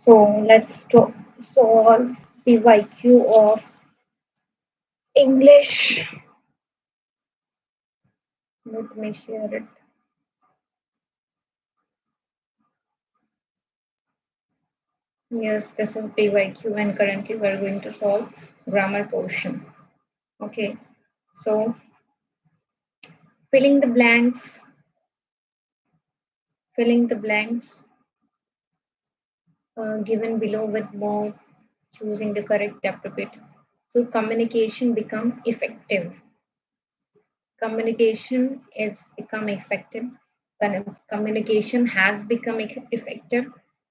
So let's solve PYQ of English. Let me share it. Yes, this is PYQ and currently we're going to solve grammar portion. Okay, so filling the blanks, filling the blanks given below with more choosing the correct appropriate. So communication become effective. Communication is become effective. Communication has become effective.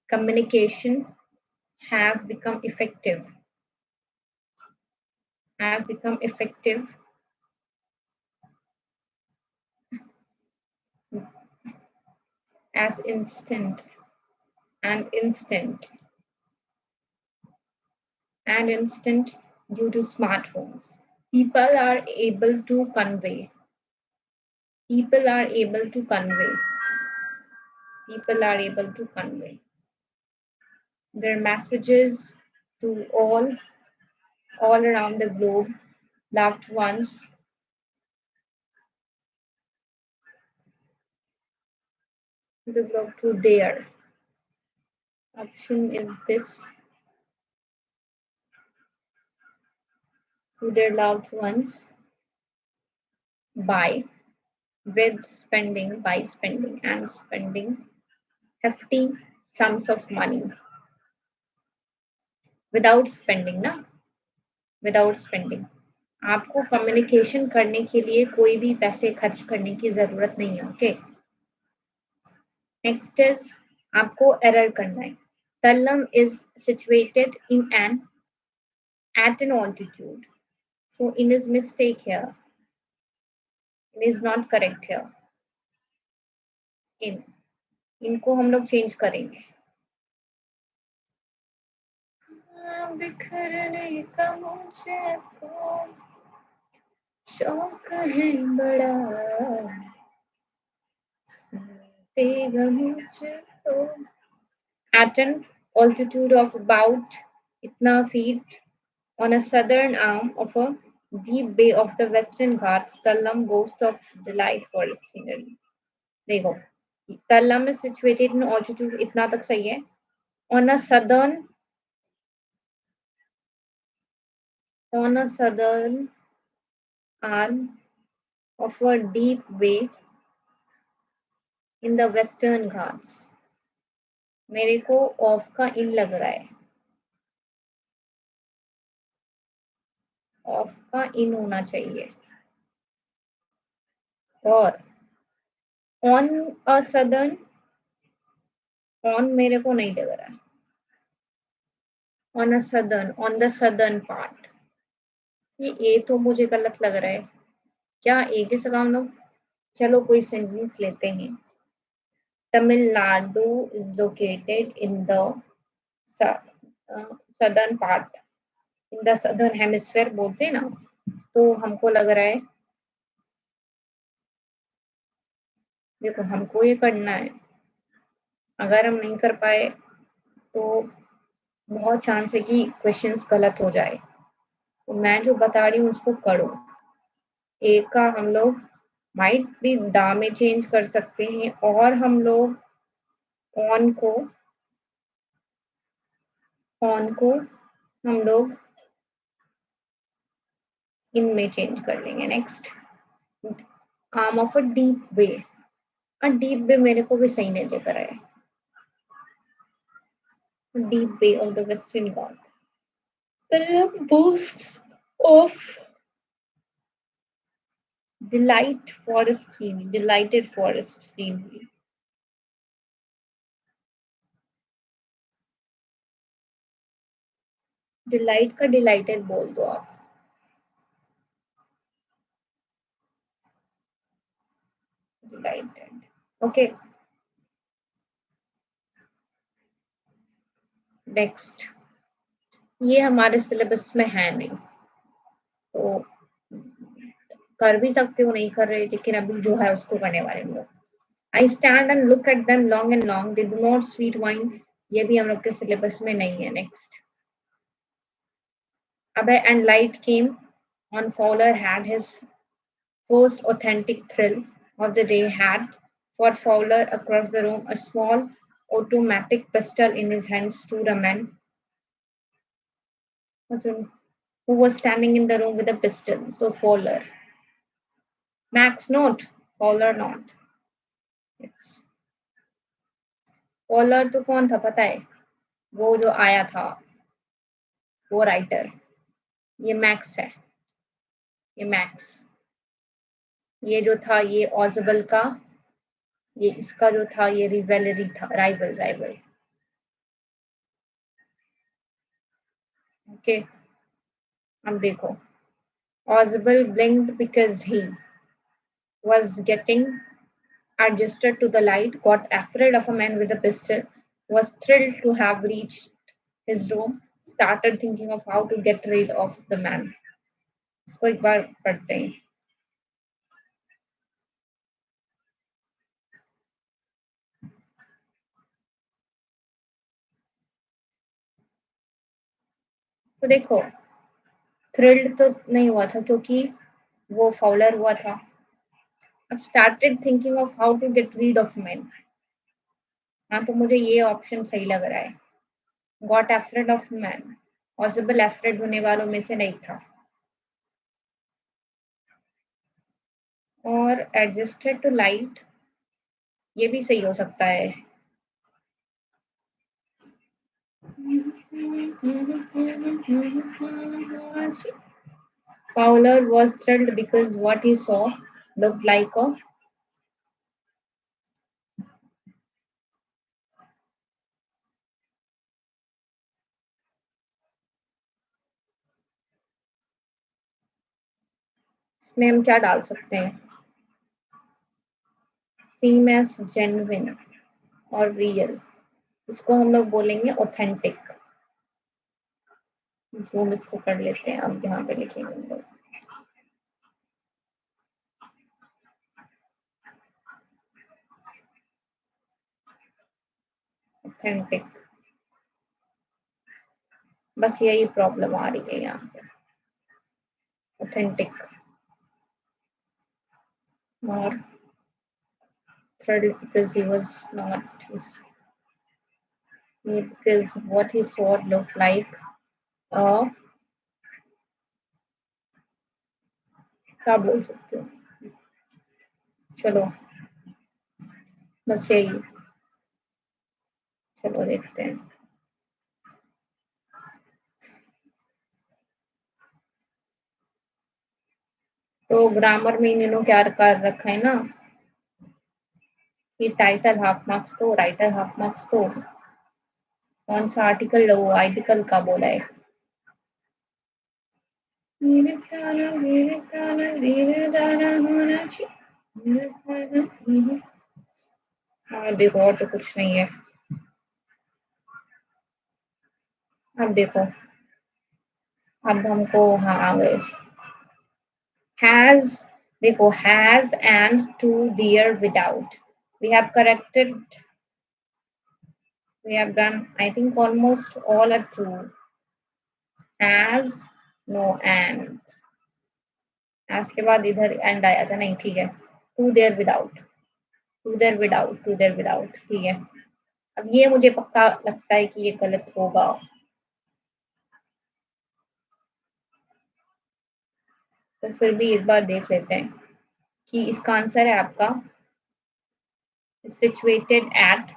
Communication has become effective. Has become effective as and instant instant due to smartphones. People are able to convey. People are able to convey. People are able to convey their messages to all around the globe, loved ones, the globe through their option is this to their loved ones by by spending and spending hefty sums of money without spending ना without spending आपको communication करने के लिए कोई भी पैसे खर्च करने की जरूरत नहीं है ओके नेक्स्ट इज आपको एरर करना है तल्लम is situated in an at an altitude so in is mistake here it is not correct here in इनको हम लोग चेंज करेंगे बिखरने का मुझको शौक है बड़ा देगा मुझको at an altitude of about itna feet on a southern arm of a deep bay of the Western Ghats, Tallam boasts of delight for its scenery. देखो, Tallam is situated in altitude इतना तक सही है on a southern arm of a deep bay in the Western Ghats. मेरे को of का इन लग रहा है ऑफ का इन होना चाहिए और ऑन अ सदर्न ऑन मेरे को नहीं लग रहा है ऑन द सदर्न पार्ट ये ए तो मुझे गलत लग रहा है क्या ए के सगा हम लोग चलो कोई सेंटेंस लेते हैं Tamil Nadu is located in the southern part in the southern hemisphere बोलते हैं ना तो हमको लग रहा है देखो हमको ये करना है अगर हम नहीं कर पाए तो बहुत चांस है कि क्वेश्चंस गलत हो जाए तो मैं जो बता रही हूँ उसको करो ए का हम लोग माइट भी दा में चेंज कर सकते हैं और हम लोग ऑन को हम लोग इनमें चेंज कर लेंगे next arm of a deep way मेरे को भी सही नहीं लग रहा है deep bay of the Western Ghats. The boasts of delighted forest scenery. Delight का delighted बोल दो आप delighted okay next ये हमारे सिलेबस में है नहीं तो कर भी सकते हो नहीं कर रहे लेकिन अभी जो है उसको करने वाले हम लोग I stand and look at them long and long. They do not sweet wine ये भी हम लोग के सिलेबस में नहीं है। Next, Abhay and light came on. Fowler had his first authentic thrill of the day. Had for Fowler across the room a small automatic pistol in his hand stood a man who was standing in the room with a pistol. So Fowler. Max not, Fowler not. It's Fowler तो कौन था पता है? वो जो आया था, वो राइटर। ये मैक्स है, ये मैक्स। ये जो था ये ऑजबल का, ये इसका जो था ये रिवेलरी था, राइवल राइवल। ओके, अब देखो, ऑजबल blinked because he was getting adjusted to the light, got afraid of a man with a pistol, was thrilled to have reached his room, started thinking of how to get rid of the man. इसको एक बार पढ़ते हैं। तो देखो, thrilled तो नहीं हुआ था क्योंकि वो फाउलर हुआ था। अब started thinking of how to get rid of man. हाँ, तो मुझे ये ऑप्शन सही लग रहा है। Got afraid of man, possible afraid होने वालों में से नहीं था। और एडजस्टेड टू लाइट, ये भी सही हो सकता है। Fowler was thrilled because what he saw looked like a इसमें हम क्या डाल सकते हैं? seem as genuine और real, इसको हम लोग बोलेंगे ऑथेंटिक। जूम इसको कर लेते हैं, अब यहाँ पे लिखेंगे हम लोग ऑथेंटिक। बस यही प्रॉब्लम आ रही है यहाँ पे, ऑथेंटिक। और thrilled because he was not because what he saw looked like a, क्या बोल सकते हो? चलो बस यही, चलो देखते हैं। तो ग्रामर में इन्होंने क्या कर रखा है ना कि टाइटल हाफ मार्क्स तो, राइटर हाफ मार्क्स तो, कौन सा आर्टिकल, वो आर्टिकल का बोला है। और देखो, और तो कुछ नहीं है। अब देखो, अब हमको हाँ आ गए। has, देखो has and to, there, without, we have corrected, we have done I think almost all are true। has, no, and as के बाद इधर एंड आया था, नहीं ठीक है। To there without, to there without, to there without, ठीक है। अब ये मुझे पक्का लगता है कि ये गलत होगा, तो फिर भी एक बार देख लेते हैं कि इसका आंसर है आपका सिचुएटेड एट,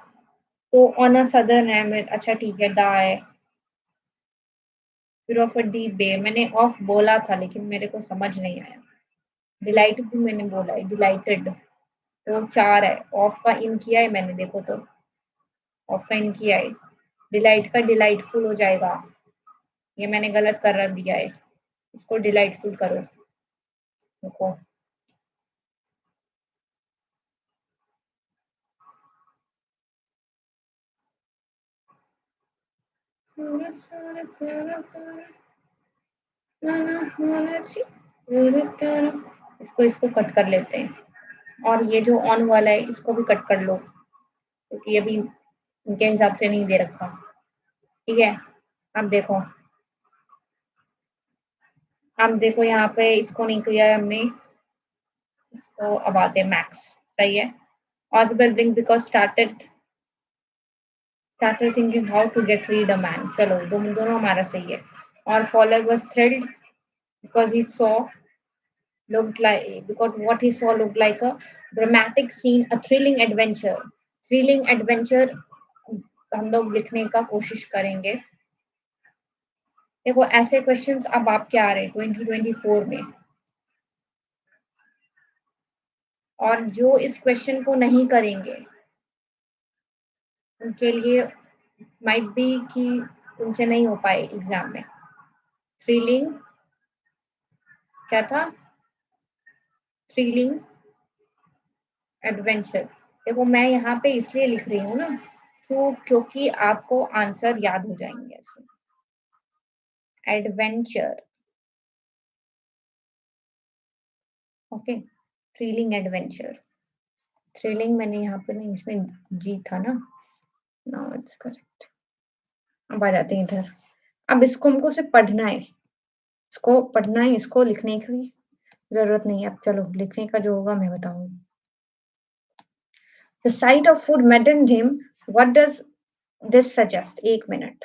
तो ऑन अ सदर्न है। अच्छा ठीक है, दा है, फिर ऑफ अ डीप बे। मैंने ऑफ बोला था लेकिन मेरे को समझ नहीं आया। डिलाइट भी मैंने बोला है, डिलाइटेड, तो चार है। ऑफ का इन किया है मैंने, देखो तो ऑफ का इन किया है। डिलाइट का डिलाइटफुल हो जाएगा, ये मैंने गलत कर दिया है, इसको डिलाइटफुल करो। देखो इसको इसको कट कर लेते हैं, और ये जो ऑन वाला है इसको भी कट कर लो क्योंकि अभी उनके हिसाब से नहीं दे रखा। ठीक है, अब देखो, अब देखो यहाँ पे इसको नहीं किया है हमने, इसको अब आते हैं मैक्स। सही है। Oswald Brink because started thinking how to get rid a man. चलो दोनों हमारा सही है। और Fowler was thrilled because he saw looked like because what he saw looked like a dramatic scene, a thrilling adventure. Thrilling adventure हम लोग लिखने का कोशिश करेंगे। देखो ऐसे क्वेश्चंस अब आपके आ रहे हैं 2024 में, और जो इस क्वेश्चन को नहीं करेंगे उनके लिए माइट बी कि उनसे नहीं हो पाए एग्जाम में। थ्रिलिंग क्या था? Thrilling adventure. देखो मैं यहाँ पे इसलिए लिख रही हूँ ना, क्योंकि आपको आंसर याद हो जाएंगे ऐसे। Adventure, okay, thrilling adventure. Thrilling मैंने यहाँ पे नहीं, इसमें जी था ना। Now it's correct. अब आ जाते हैं इधर। अब इसको हमको सिर्फ पढ़ना है, इसको पढ़ना है, इसको लिखने की जरूरत नहीं है। अब चलो लिखने का जो होगा मैं बताऊंगी। The sight of food maddened him. What does this suggest? एक मिनट।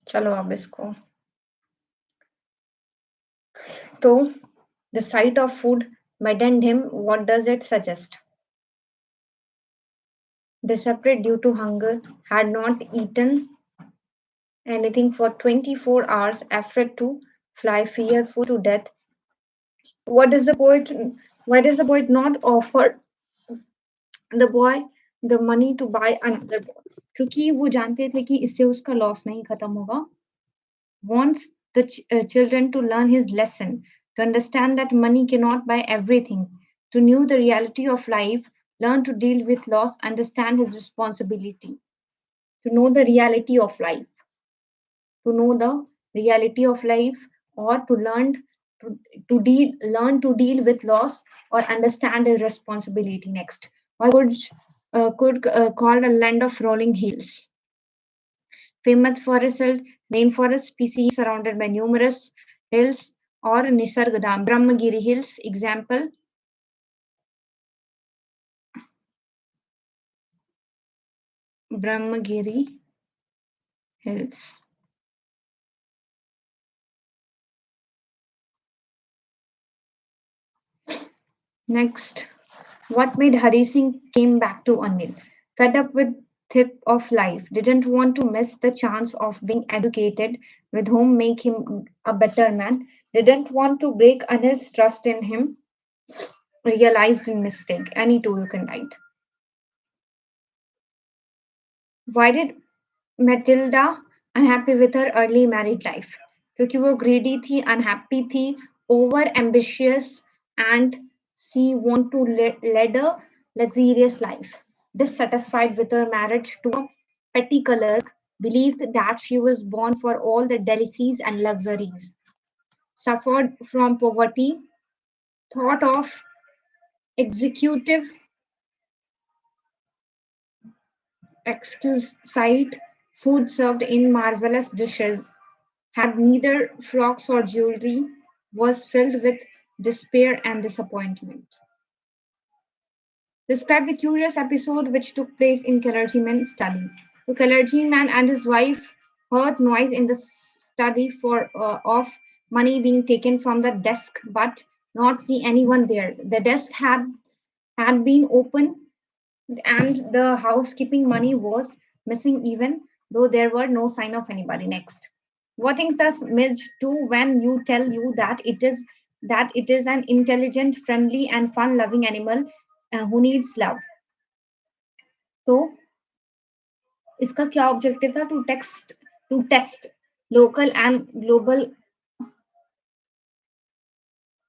चलो अब इसको तो the sight of food maddened him. What does it suggest? Desperate due to hunger, had not eaten anything for 24 hours, afraid to fly, fearful to death. What is the poet? Why does the poet not offer the boy the money to buy another boy? क्योंकि वो जानते थे कि इससे उसका loss नहीं खत्म होगा। Wants the children to learn his lesson, to understand that money cannot buy everything, to know the reality of life, learn to deal with loss, understand his responsibility, to know the reality of life, to know the reality of life, or to learn to deal with loss or understand his responsibility. Next, why could called a land of rolling hills, famous forest rainforest species surrounded by numerous hills, or Nisargdam, Brahmagiri Hills. Example, Brahmagiri Hills. Next, what made Hari Singh came back to Anil? Fed up with thip of life, didn't want to miss the chance of being educated, with whom make him a better man, didn't want to break Anil's trust in him, realized his mistake. Any two you can write. Why did Matilda unhappy with her early married life? क्योंकि वो greedy थी, unhappy थी, over ambitious, and she want to lead a luxurious life. Dissatisfied with her marriage to a petty clerk, believed that she was born for all the delicacies and luxuries. Suffered from poverty, thought of executive exquisite food served in marvelous dishes, had neither frocks or jewelry, was filled with despair and disappointment. Describe the curious episode which took place in clergyman's study. The clergyman and his wife heard noise in the study of money being taken from the desk, but not see anyone there. The desk had been open, and the housekeeping money was missing, even though there were no sign of anybody. Next, what things does Midge do when you tell you that it is an intelligent, friendly, and fun-loving animal who needs love? तो इसका क्या objective था? To test local and global.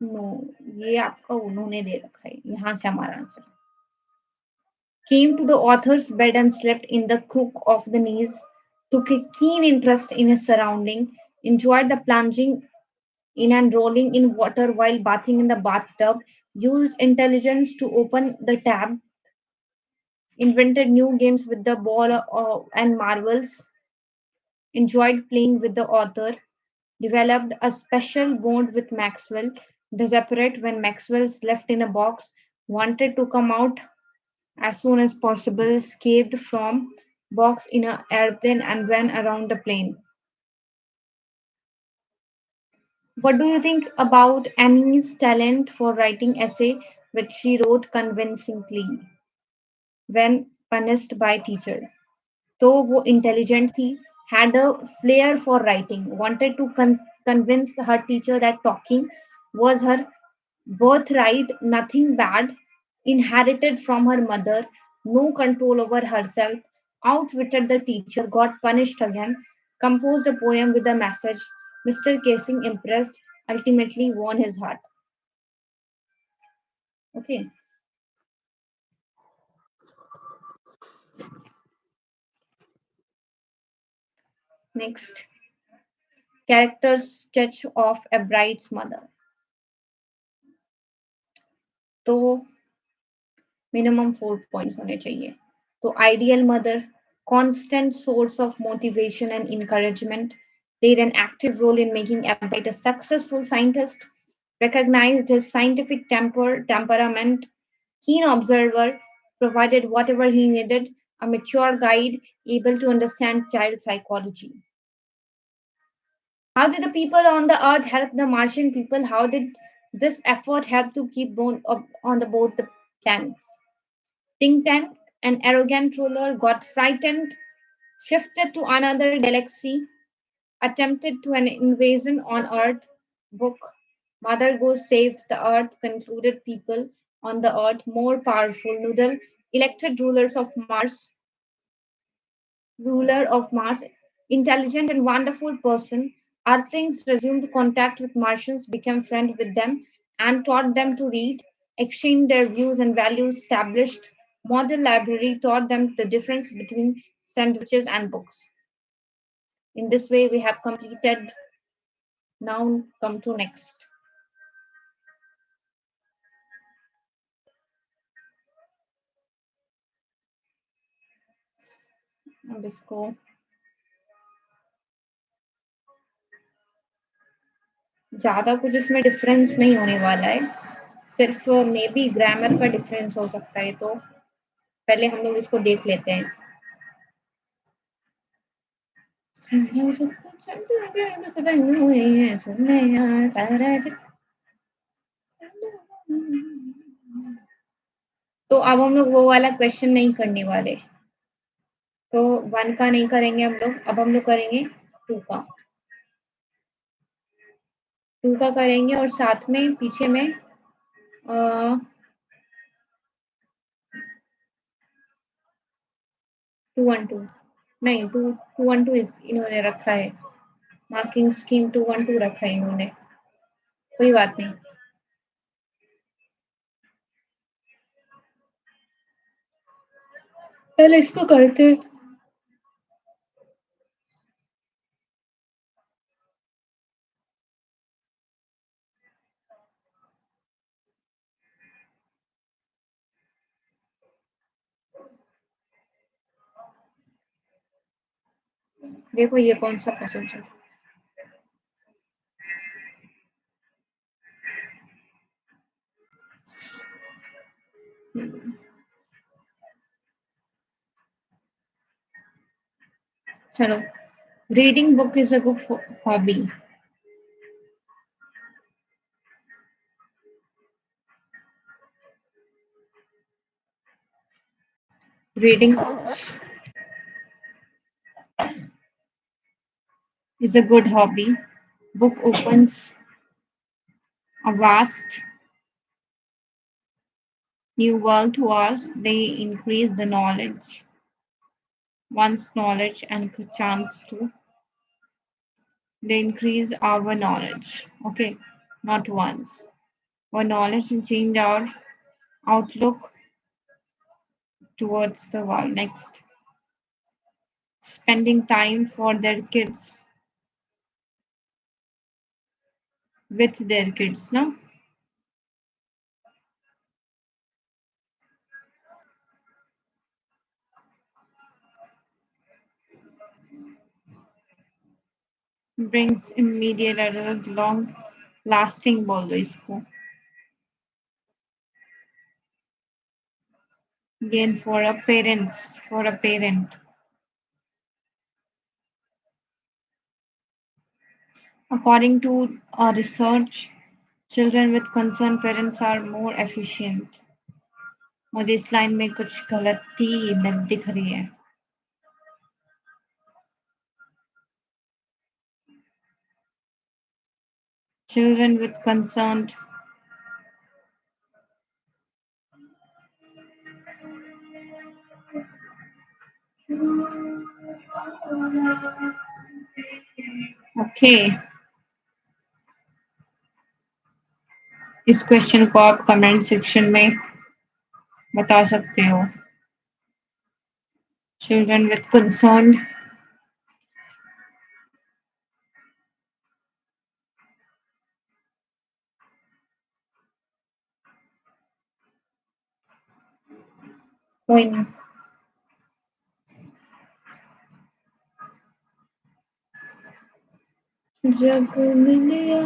No, ये आपका उन्होंने दे रखा है, यहाँ से हमारा answer. came to the author's bed and slept in the crook of the knees, took a keen interest in his surrounding, enjoyed the plunging in and rolling in water while bathing in the bathtub, used intelligence to open the tap, invented new games with the ball and marbles, enjoyed playing with the author, developed a special bond with Maxwell, desperate when Maxwell's left in a box, wanted to come out as soon as possible, escaped from box in an airplane and ran around the plane. What do you think about Annie's talent for writing essay, which she wrote convincingly when punished by teacher? तो वो intelligent थी, had a flair for writing, wanted to convince her teacher that talking was her birthright, nothing bad, inherited from her mother, no control over herself, outwitted the teacher, got punished again, composed a poem with a message. Mr. Casing, impressed, ultimately won his heart. Okay, next. Character sketch of a bride's mother. तो minimum 4 points होने चाहिए. तो ideal mother, constant source of motivation and encouragement, played an active role in making Abbott a successful scientist, recognized his scientific temperament, keen observer, provided whatever he needed, a mature guide able to understand child psychology. How did the people on the earth help the Martian people? How did this effort help to keep up on the both the planets? Think Tank, an arrogant ruler, got frightened, shifted to another galaxy, attempted to an invasion on Earth. Book Mother Goose saved the Earth, concluded people on the Earth more powerful. Noodle, elected ruler of Mars, intelligent and wonderful person. Earthlings resumed contact with Martians, became friends with them, and taught them to read, exchanged their views and values, established model library, taught them the difference between sandwiches and books. In this way, we have completed. Now come to next. अब इसको ज्यादा कुछ इसमें difference नहीं होने वाला है, सिर्फ मे बी ग्रामर का डिफरेंस हो सकता है, तो पहले हम लोग इसको देख लेते हैं. तो अब हम लोग वो वाला क्वेश्चन नहीं करने वाले, तो 1 का नहीं करेंगे हम लोग, अब हम लोग करेंगे 2 का. 2 का करेंगे और साथ में पीछे में 212 नहीं 212 इन्होंने रखा है, मार्किंग स्कीम 212 रखा है इन्होंने, कोई बात नहीं. पहले इसको करते हैं. देखो ये कौन सा पैसेज है. चलो, reading book is a good hobby. Reading books is a good hobby. Book opens a vast new world to us. They increase the knowledge, one's knowledge and chance to. They increase our knowledge. Okay, not once. Our knowledge and change our outlook towards the wall. Next, spending time for their kids with their kids, no? Brings immediate adult long lasting बोल दो इसको. Again for a parent. According to research, children with concerned parents are more efficient. मुझे इस line में कुछ गलती में दिख रही है. Children with concerned okay. इस क्वेश्चन को आप कमेंट सेक्शन में बता सकते हो. Children with concerned कोई नहीं. जग मिलिया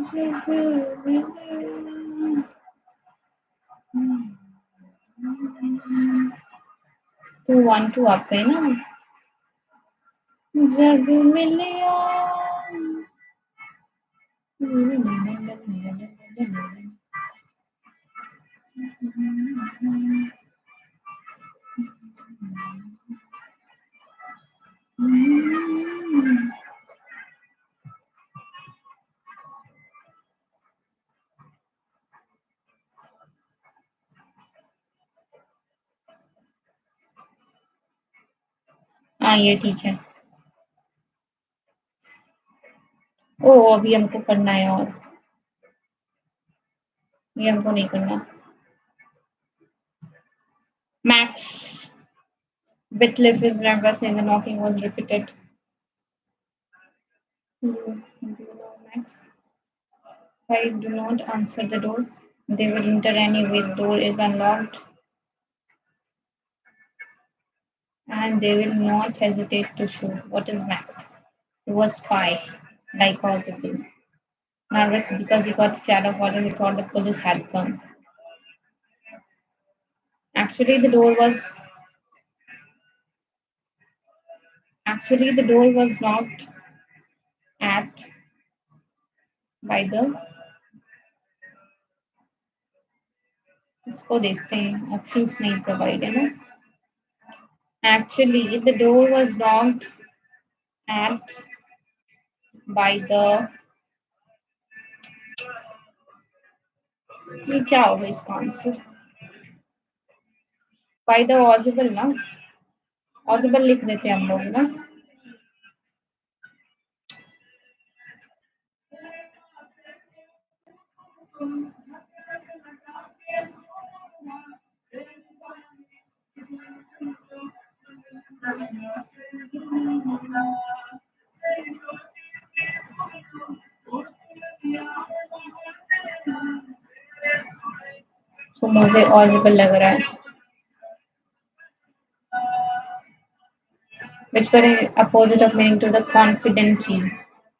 जग मिलिया 212 आप गए ना. जग मिलिया हाँ ये ठीक है. ओ अभी हमको करना है और ये हमको नहीं करना. Max bit left his nervous and the knocking was repeated. Do you know Max? I do not answer the door. They will enter anyway. The door is unlocked and they will not hesitate to shoot. What is Max? He was spy, like all the people. Nervous because he got scared of water. He thought the police had come. Actually, the door was knocked at by the. इसको देखते हैं options नहीं provide है ना. Actually, the door was knocked at by the. ये क्या होगा इसका आंसर. By the Audible ना. Audible लिख देते हैं हम लोग ना. तो मुझे ऑडिबल लग रहा है. Which were opposite of meaning to the confidently.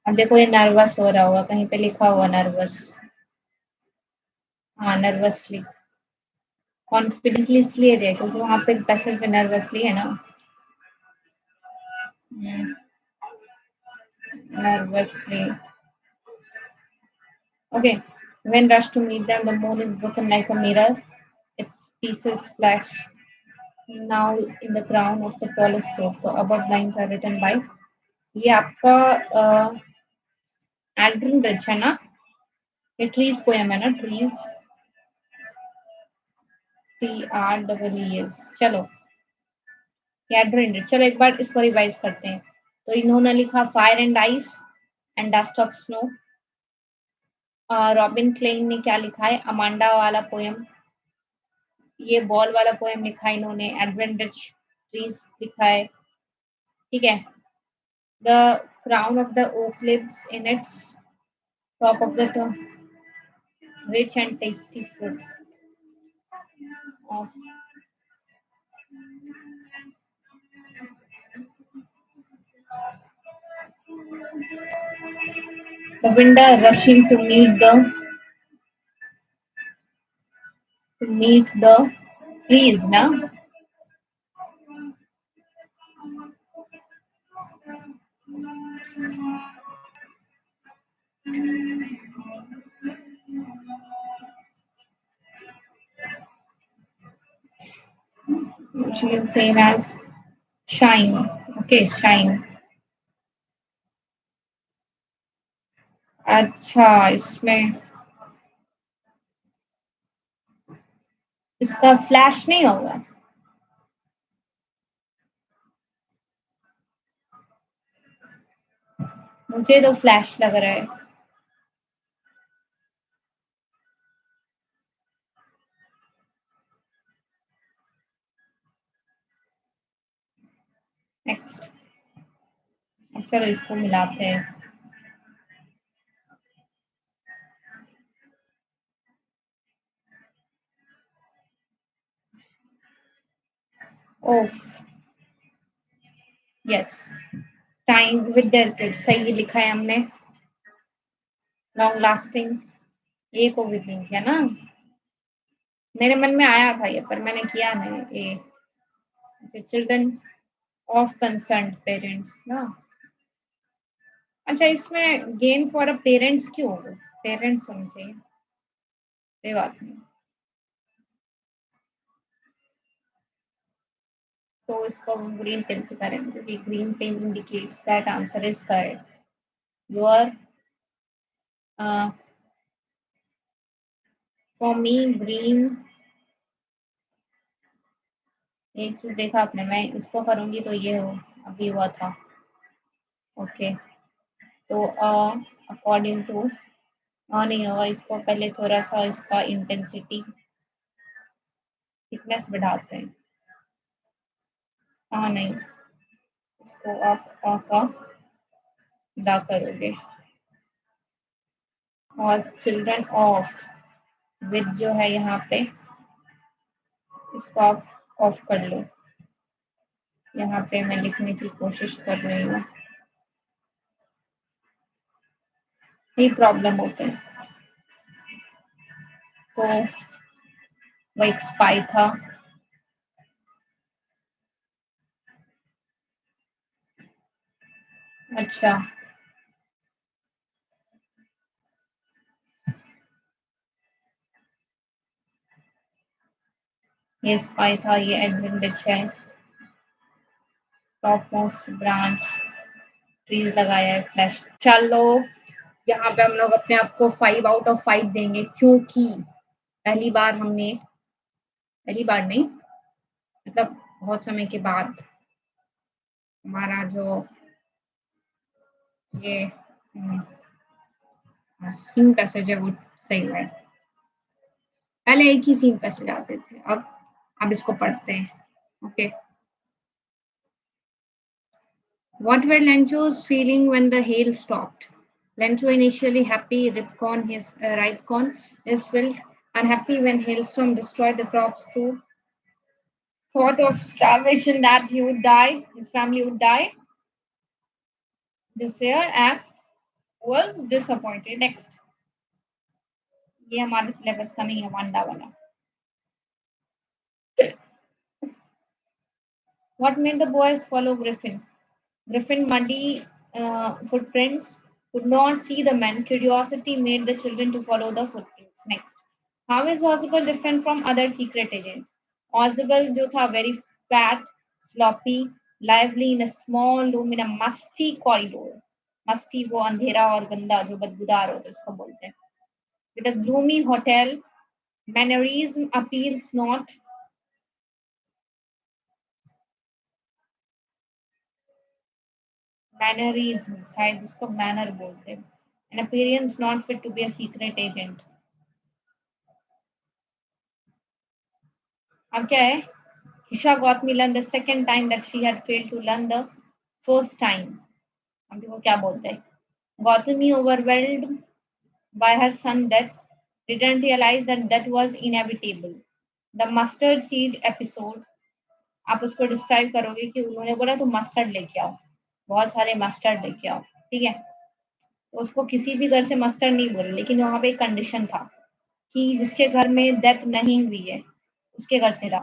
अब देखो ये नर्वस हो रहा होगा कहीं पे लिखा होगा नर्वस. हाँ नर्वसली. कॉन्फिडेंटली इसलिए दे क्योंकि वहां पे पैसेज पे नर्वसली है ना. Nervously. Okay. When rushed to meet them, the moon is broken like a mirror. Its pieces flash now in the crown of the polished throat. The above lines are written by. ये आपका Aldrin rich है ना. ये trees poem है ना. Trees TREES. चलो Aldrin rich. चलो एक बार इसको रिवाइज करते हैं. तो इन्होंने लिखा fire and ice and dust of snow. Robin Klein ने क्या लिखा है. अमांडा वाला पोएम ये बॉल वाला पोएम लिखा है इन्होंने, एडवेंट ट्रीज लिखा है, ठीक है। The crown of the oak lives in its top of the rich and tasty fruit of the wind are rushing to meet the trees, na? Which is same as shine. Okay, shine. अच्छा, इसमें इसका flash नहीं होगा। मुझे तो flash लग रहा है। नेक्स्ट, चलो इसको मिलाते हैं। ओफ, yes, time with their kids, सही लिखा है हमने। लॉन्ग लास्टिंग, ए को भी नहीं किया ना, मेरे मन में आया था ये, पर मैंने किया नहीं। ए चिल्ड्रन ऑफ कंसर्न पेरेंट्स ना। अच्छा, इसमें गेम फॉर अ पेरेंट्स क्यों होगा? पेरेंट्स होने चाहिए, कोई बात नहीं। तो इसको हम ग्रीन पेन से करेंगे, क्योंकि green pen indicates that answer is correct. Your for me green, एक चीज देखा आपने, मैं इसको करूंगी तो ये हो, अभी हुआ था। ओके, तो अकॉर्डिंग टू, नहीं होगा, इसको पहले थोड़ा सा इसका इंटेंसिटी थिकनेस बढ़ाते हैं। नहीं, इसको आप का दा करोगे, और चिल्ड्रन ऑफ विद जो है यहाँ पे, इसको आप ऑफ कर लो। यहाँ पे मैं लिखने की कोशिश कर रही हूँ, यही प्रॉब्लम होते हैं। तो वो एक स्पाई था। अच्छा, ये स्पाई था, ये एडवेंटिज है। टॉप मोस्ट ब्रांच ट्रीज लगाया है, फ्लैश। चलो, यहाँ पे हम लोग अपने आप को 5 आउट ऑफ 5 देंगे, क्योंकि पहली बार हमने, पहली बार नहीं, मतलब बहुत समय के बाद हमारा जो ये सीन पैसेज है वो सही हुआ है। पहले एक ही सीन पैसेज आते थे, अब इसको पढ़ते हैं। Okay, what were Lencho's feeling when the hail stopped? Lencho initially happy, Ripcon, his Ripcon is felt unhappy when hailstorm destroyed the crops through thought of starvation that he would die, his family would die this year, and was disappointed. Next, ये हमारे syllabus का नहीं है, Wanda वाला। What made the boys follow Griffin? Griffin muddy footprints could not see the men. Curiosity made the children to follow the footprints. Next, how is Ozable different from other secret agents? Ozable जो था very fat, sloppy, lively in a small room in a musty corridor. Musty वो अंधेरा और गंदा जो बदबूदार होता है उसको बोलते हैं. With a gloomy hotel, mannerism appeals not. Mannerism, शायद उसको मैनर बोलते हैं। An appearance not fit to be a secret agent. अब क्या है? Hisha got me learn the second time that she had failed to learn the first time. अब देखो क्या बोलते हैं. Gautami, overwhelmed by her son's death, didn't realize that that was inevitable. The mustard seed episode, आप उसको describe करोगे कि उन्होंने बोला तुम मस्टर्ड लेके आओ, बहुत सारे मस्टर्ड लेके आओ, ठीक है? तो उसको किसी भी घर से मस्टर्ड नहीं बोले, लेकिन वहां पे एक कंडीशन था कि जिसके घर में डेथ नहीं हुई है उसके घर से ला.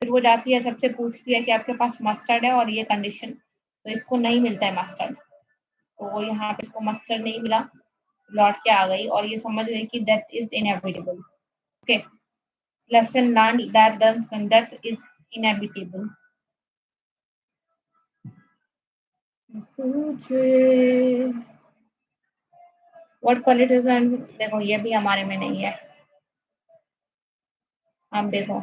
फिर वो जाती है, सबसे पूछती है कि आपके पास मस्टर्ड है और ये कंडीशन, तो इसको नहीं मिलता है मस्टर्ड. तो वो यहाँ पे इसको मस्टर्ड नहीं मिला, लौट के आ गई और ये समझ गई कि death is inevitable. Okay, lesson learn that death is inevitable. What qualities and, देखो ये भी हमारे में नहीं है. आप देखो,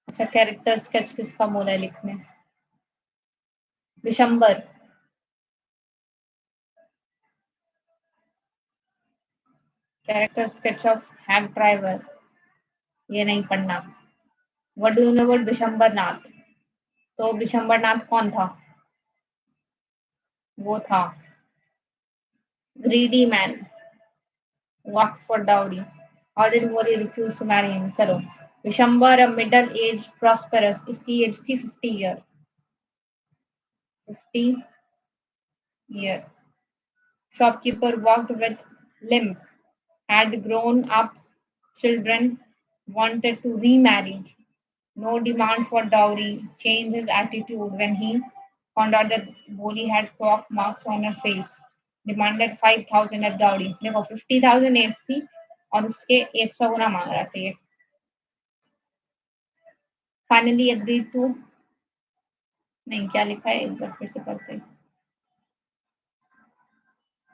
अच्छा कैरेक्टर स्केच किसका बोला है लिखने? Vishambar. Character sketch of hack driver, ये नहीं पढ़ना. What do you know about Vishambar Nath? तो विशंबर नाथ कौन था? वो था greedy man, works for dowry. How did Mori refuse to marry him? करो. Vishambar, a middle aged prosperous, इसकी एज थी 50 year. 50 year. Shopkeeper walked with limp, had grown up children, wanted to remarry. No demand for dowry. Changed his attitude when he found out that Boli had pock marks on her face. Demanded 5,000 at dowry. देखो 50,000 as थी और उसके 100 गुना मांग रहा था ये. Finally agreed to, नहीं क्या लिखा है एक बार फिर से पढ़ते हैं.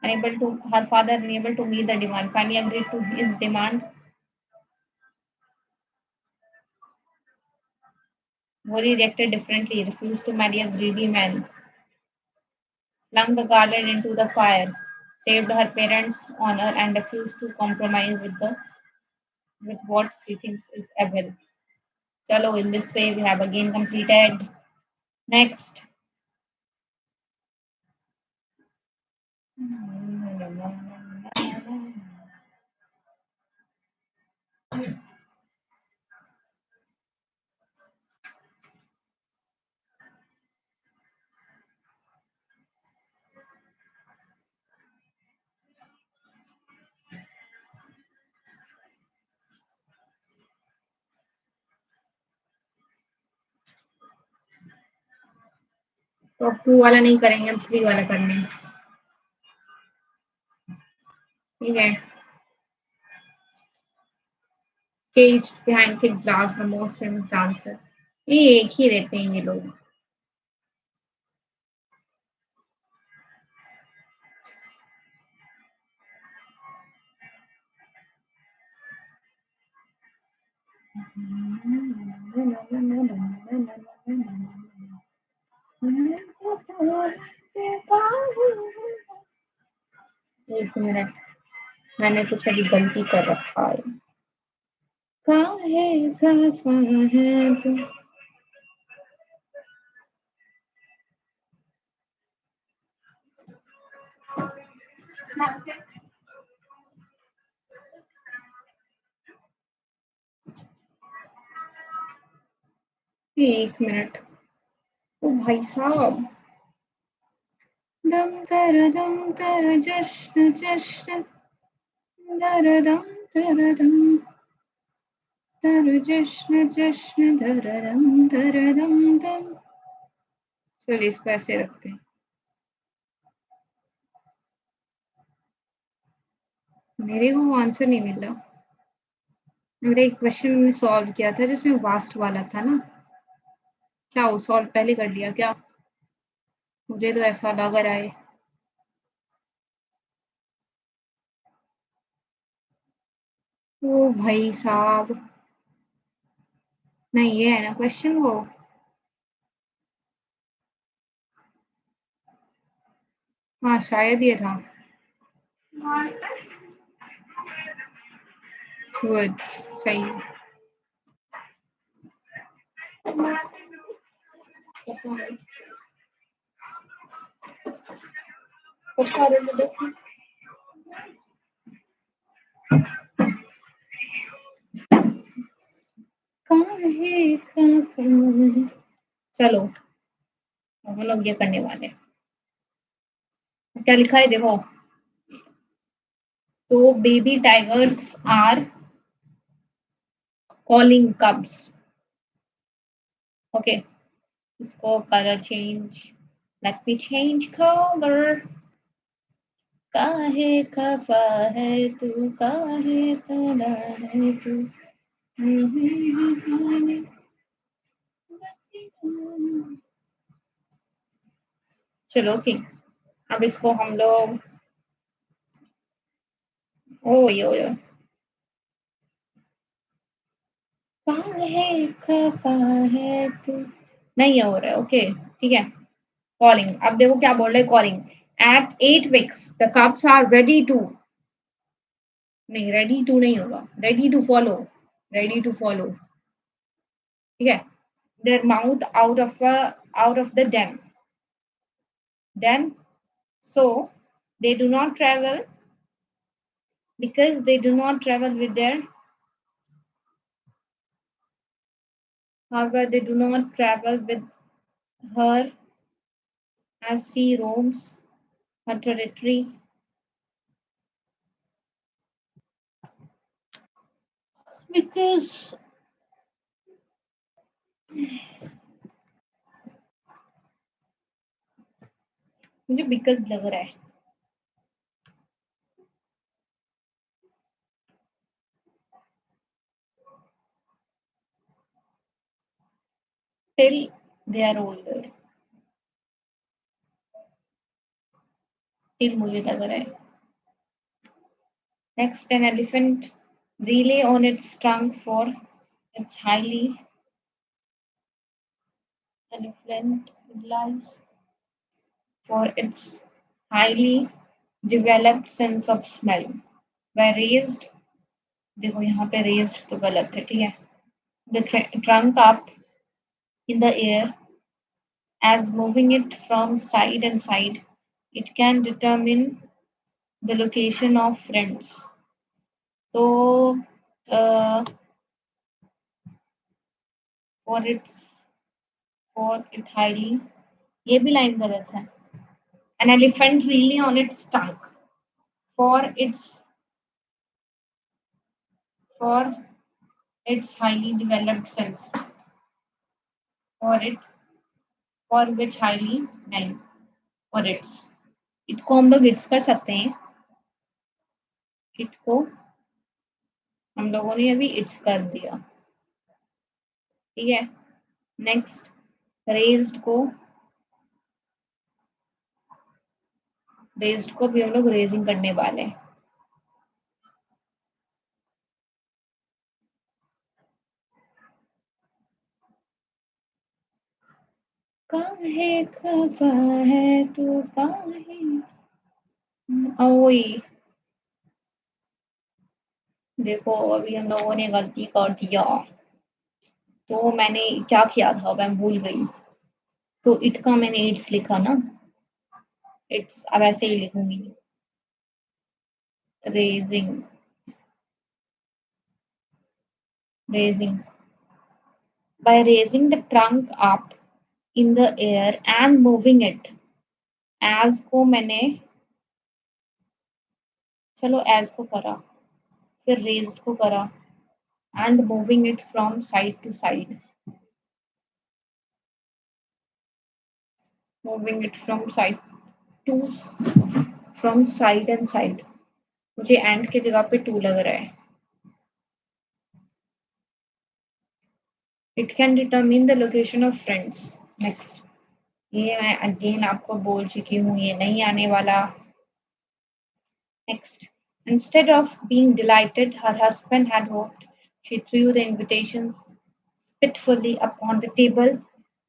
Unable to, her father unable to meet the demand. Finally agreed to his demand. Mori reacted differently, refused to marry a greedy man, flung the garland into the fire, saved her parents' honor, and refused to compromise with what she thinks is evil. Chalo, in this way we have again completed. Next. तो अब 2 वाला नहीं करेंगे, अब 3 वाला करने हैं. ठीक है. Caged behind thick glass, the most famous dancer. ये एक ही रहते हैं ये लोग. एक मिनट, मैंने कुछ अभी गलती कर रखा है. काहे का है तू. एक मिनट. ओ भाई साहब. दम तर जश्न जश्न दर दम तर दम तर जश्न जश्न दर दम दम. चलिए इसको ऐसे रखते हैं. मेरे को आंसर नहीं मिला. मेरा एक क्वेश्चन सॉल्व किया था जिसमें वास्ट वाला था ना. क्या वो सॉल्व पहले कर लिया क्या? मुझे तो ऐसा लग रहा है. ओ भाई साहब. नहीं ये है ना क्वेश्चन वो. हाँ शायद ये था। गुड, सही। काहे खफा। चलो हम लोग ये करने वाले हैं। क्या लिखा है देखो। तो baby tigers are calling cubs. Okay, इसको colour change, let me change colour. काहे खफा है तू, काहे तड़ा है तू। चलो ओके, अब इसको हम लोग ओ यो यो काहे खफा है तू, नहीं हो रहा है। ओके ठीक है। कॉलिंग, अब देखो क्या बोल रहे हैं। Calling at 8 weeks the cubs are ready to, नहीं रेडी टू नहीं होगा, ready to follow, ready to follow. ठीक है। Their mouth out of the dam, then so they do not travel, because they do not travel with their, however they do not travel with her as she roams her territory, because मुझे because लग रहा है। till they are older, till मुझे लग रहा है। Next, an elephant relay on its trunk for its highly, elephant relies for its highly developed sense of smell. Where raised, देखो यहाँ पे raised तो गलत है, ठीक है। The trunk up in the air, as moving it from side and side, it can determine the location of friends. तो for its, for it highly, ये भी लाइन गलत है। An elephant really on its trunk for for its highly developed sense, for it, for which highly, नहीं, for its, इसको हम लोग it's कर सकते हैं। इट को हम लोगों ने अभी इट्स कर दिया, ठीक है। नेक्स्ट, रेज्ड को, रेज्ड को भी हम लोग रेजिंग करने वाले हैं। काहे खफा है तू, काहे, ओए देखो अभी हम लोगों ने गलती कर दिया। तो मैंने क्या किया था मैं भूल गई। तो इट का मैंने इट्स लिखा ना, इट्स अब ऐसे ही लिखूंगी। Raising, raising, by raising the trunk up in the air and moving it, as को मैंने, चलो as को करा, फिर raised को करा, and moving it from side to side, moving it from side to, from side and side। मुझे and की जगह पे to लग रहा है। It can determine the location of friends। Next, ये मैं अगेन आपको बोल चुकी हूँ, ये नहीं आने वाला। Next, instead of being delighted, her husband had hoped, she threw the invitations spitefully upon the table,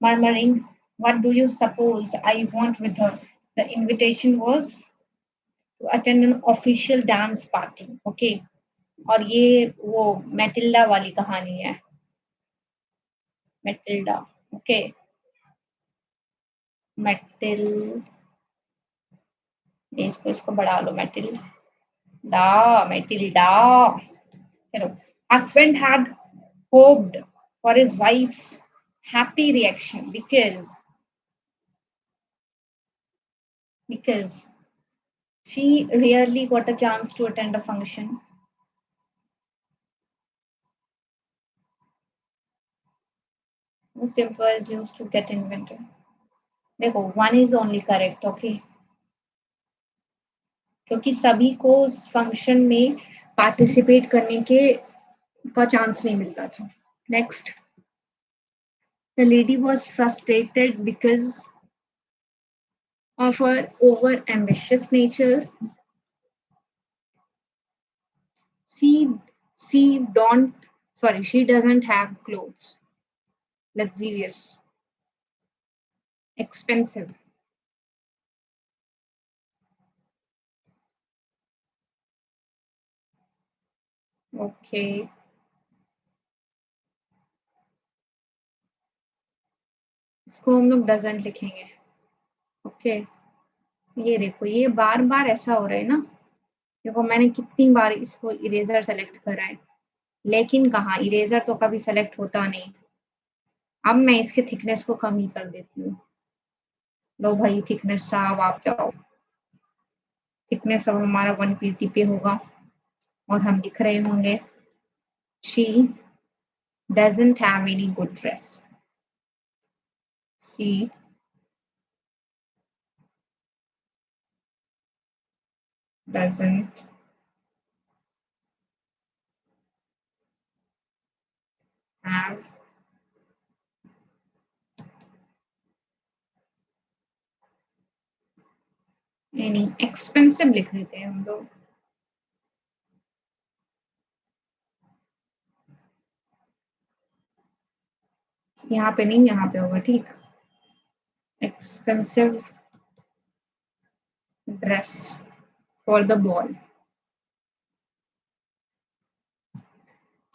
murmuring, "What do you suppose I want with her? The invitation was to attend an official dance party. Okay. और ये वो Matilda वाली कहानी है. Matilda. Okay. Metal इसको इसको बढ़ा लो. Matilda. Matilda. चलो. Husband had hoped for his wife's happy reaction because she rarely got a chance to attend a function. Simple is used to get invented. देखो one is only correct. Okay. क्योंकि सभी को उस function में participate करने के का chance नहीं मिलता था. Next. The lady was frustrated because of her over ambitious nature. She she don't sorry she doesn't have clothes. Luxurious. Expensive. Okay. इसको हम लोग डजंट लिखेंगे. ओके. ये देखो ये बार बार ऐसा हो रहा है ना. देखो मैंने कितनी बार इसको इरेजर सेलेक्ट करा है लेकिन कहाँ इरेजर तो कभी सेलेक्ट होता नहीं. अब मैं इसके थिकनेस को कम ही कर देती हूँ. लो भाई थिकनेस साहब आप जाओ. थिकनेस अब हमारा 1 pt पे होगा और हम लिख रहे होंगे she doesn't have any good dress. She doesn't have any expensive लिख देते हैं हम लोग. यहाँ पे नहीं यहाँ पे होगा. ठीक. Expensive dress for the ball.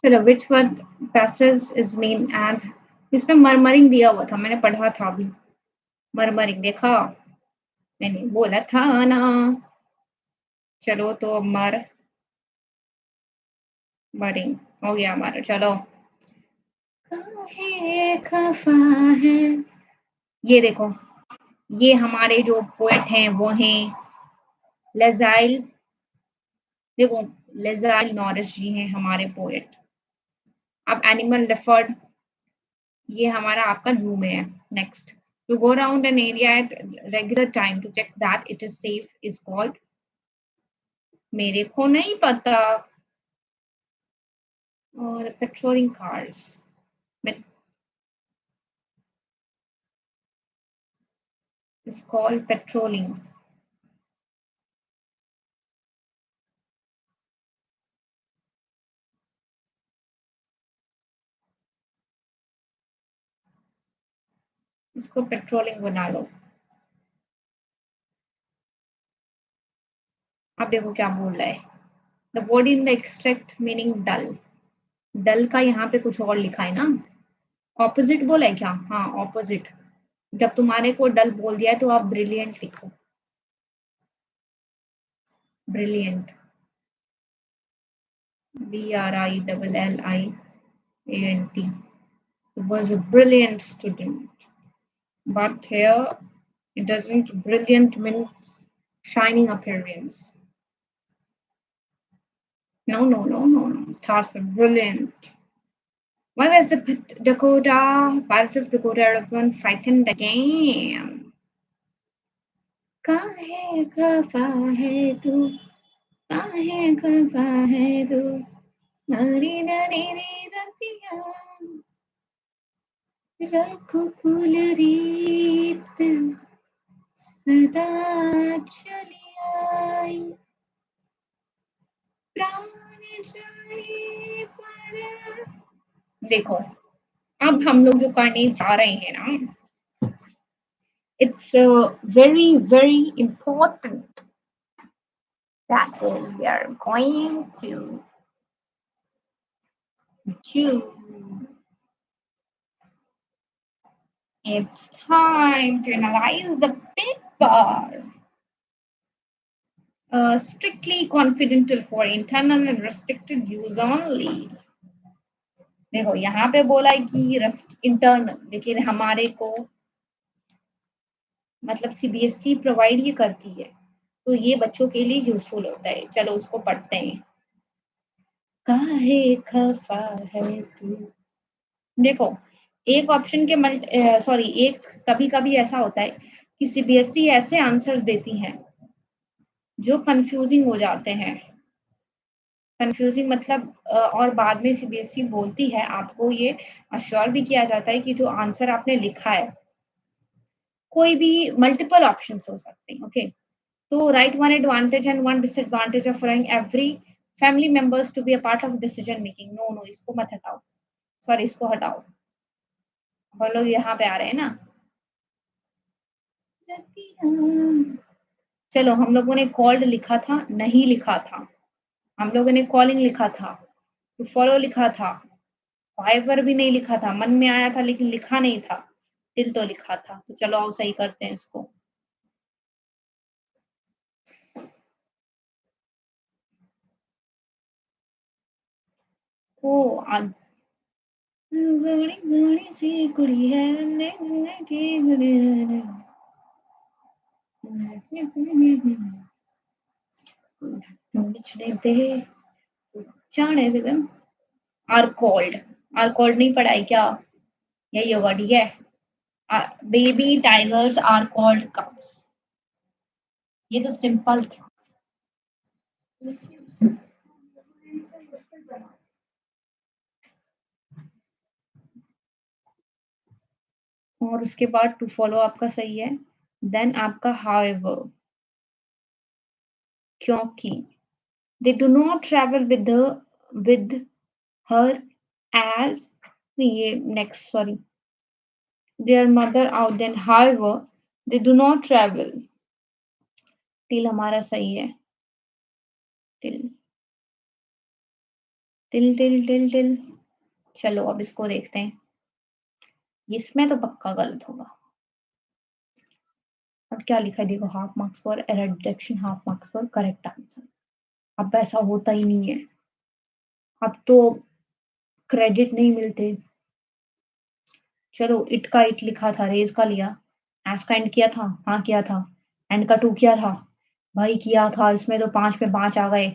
चलो which word passes is mean and इसमें मरमरिंग दिया हुआ था. मैंने पढ़ा था अभी. मरमरिंग देखा मैंने बोला था ना. चलो तो मरिंग हो गया हमारा. चलो. काहे खफा है. ये देखो ये हमारे जो पोएट हैं वो हैं लेजाइल. देखो लेजाइल नॉरिस जी हैं हमारे पोएट. अब एनिमल रेफर्ड ये हमारा आपका जू में है. Next. To go around an area at regular time to check that it is safe is called. मेरे को नहीं पता. और patrolling cars is called patrolling. इसको पेट्रोलिंग बना लो. अब देखो क्या बोल रहा है. The word in the extract meaning dull. Dull का यहाँ पे कुछ और लिखा है ना. ऑपोजिट बोला है क्या. हाँ ऑपोजिट. जब तुम्हारे को डल बोल दिया है तो आप ब्रिलियंट लिखो. Brilliant. BRILLIANT. Was a brilliant student. But here it doesn't. Brilliant means shining appearance. No. Starts with brilliant. Why was the Pirates of Dakota airplane frightened again? काहे खफा है तू. काहे खफा है तू. नरी नरी री रतिया. रघुकुल रीत सदा चली आई. प्राण जाए पर. देखो अब हम लोग जो करने जा रहे हैं ना It's very, very important. That is, we are going to choose. It's time to analyze the paper. Strictly confidential for internal and restricted use only. देखो यहाँ पे बोला है कि इंटरनल, लेकिन हमारे को मतलब सीबीएसई प्रोवाइड ये करती है, तो ये बच्चों के लिए यूजफुल होता है। चलो उसको पढ़ते हैं। काहे खफा है तू। देखो एक ऑप्शन के सॉरी, एक कभी कभी ऐसा होता है कि सीबीएसई ऐसे आंसर्स देती हैं जो कंफ्यूजिंग हो जाते हैं। कंफ्यूजिंग मतलब और बाद में सीबीएसई बोलती है, आपको ये अश्योर भी किया जाता है कि जो आंसर आपने लिखा है कोई भी मल्टीपल ऑप्शंस हो सकते हैं। ओके, तो write one advantage and one disadvantage of allowing every family members to be a part of decision making. No no, इसको मत हटाओ, सॉरी इसको हटाओ। हम लोग यहाँ पे आ रहे हैं ना। चलो हम लोगों ने कॉल्ड लिखा था, नहीं लिखा था। हम लोगों ने कॉलिंग लिखा था, टू फॉलो लिखा था, फाइवर भी नहीं लिखा था, मन में आया था लेकिन लिखा नहीं था, दिल तो लिखा था। तो चलो आओ सही करते हैं इसको। ओ आज घड़ी घड़ी सी कुड़ी है की घड़ी है। तुम बिछड़े थे तो जाने दे गम। आर कॉल्ड नहीं पढ़ाई क्या? यही होगा, ठीक है। Baby tigers are called cubs. ये तो सिंपल था। और उसके बाद टू फॉलो आपका सही है। देन आपका हाउएवर, क्योंकि they do not travel with her age, नहीं ये next sorry, their mother out. Then however they do not travel, till हमारा सही है। Till till till till till. चलो अब इसको देखते हैं, इसमें तो पक्का गलत होगा। अब क्या लिखा है देखो, half marks for error detection, half marks for correct answer. अब ऐसा होता ही नहीं है, अब तो क्रेडिट नहीं मिलते। चलो इट का इट लिखा था, रेज का लिया, एस का एंड किया था, हाँ किया था, एंड का टू किया था, भाई किया था। इसमें तो 5 में 5 आ गए।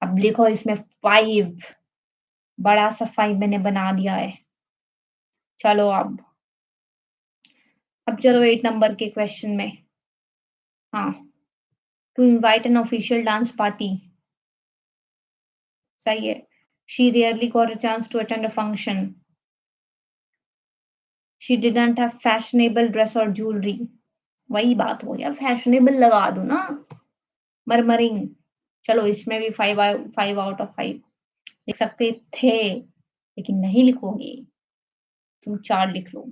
अब लिखो इसमें 5, बड़ा सा 5 मैंने बना दिया है। चलो अब चलो 8 नंबर के क्वेश्चन में। हाँ, to invite an official dance party, सही है। She rarely got a chance to attend a function, she didn't have fashionable dress और ज्वेलरी। वही बात हो गया, फैशनेबल लगा दो ना, मरमरिंग। चलो इसमें भी 5 आउट ऑफ 5 लिख सकते थे, लेकिन नहीं लिखोगे, तुम 4 लिख लो।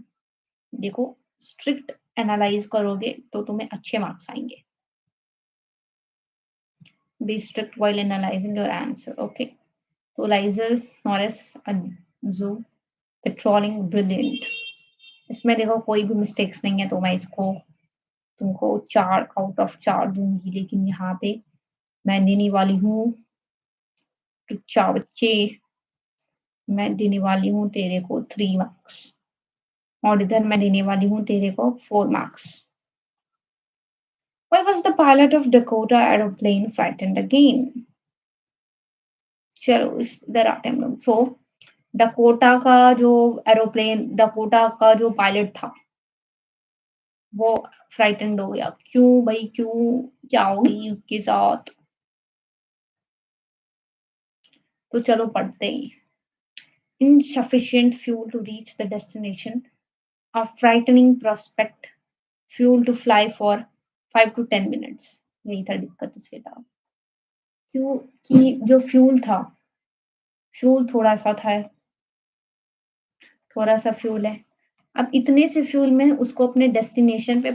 देखो स्ट्रिक्ट एनालाइज करोगे तो तुम्हें अच्छे मार्क्स आएंगे। Be strict while analyzing your answer, okay? तो लाइजल नॉरिस अजू पेट्रोलिंग ब्रिलियंट, इसमें देखो कोई भी मिस्टेक्स नहीं है, तो मैं इसको तुमको 4 आउट ऑफ 4 दूंगी। लेकिन यहाँ पे मैं देने वाली हूँ टुच्चा बच्चे, मैं देने वाली हूँ तेरे को 3 मार्क्स, और इधर मैं देने वाली हूँ तेरे को 4 marks. Why was the pilot of Dakota aeroplane frightened again? चलो इधर आते हैं हम लोग। सो डकोटा का जो एरोप्लेन, डकोटा का जो पायलट था वो फ्राइटेंड हो गया। क्यों भाई क्यों, क्या हो गई उसके साथ? तो चलो पढ़ते हैं। Insufficient fuel to reach the destination, a frightening prospect, fuel to fly for 5 to 10 minutes। यही था दिक्कत उसके साथ। क्यों कि जो फ्यूल था, फ्यूल थोड़ा सा था, थोड़ा सा फ्यूल है, अब इतने से फ्यूल में उसको अपने डेस्टिनेशन पे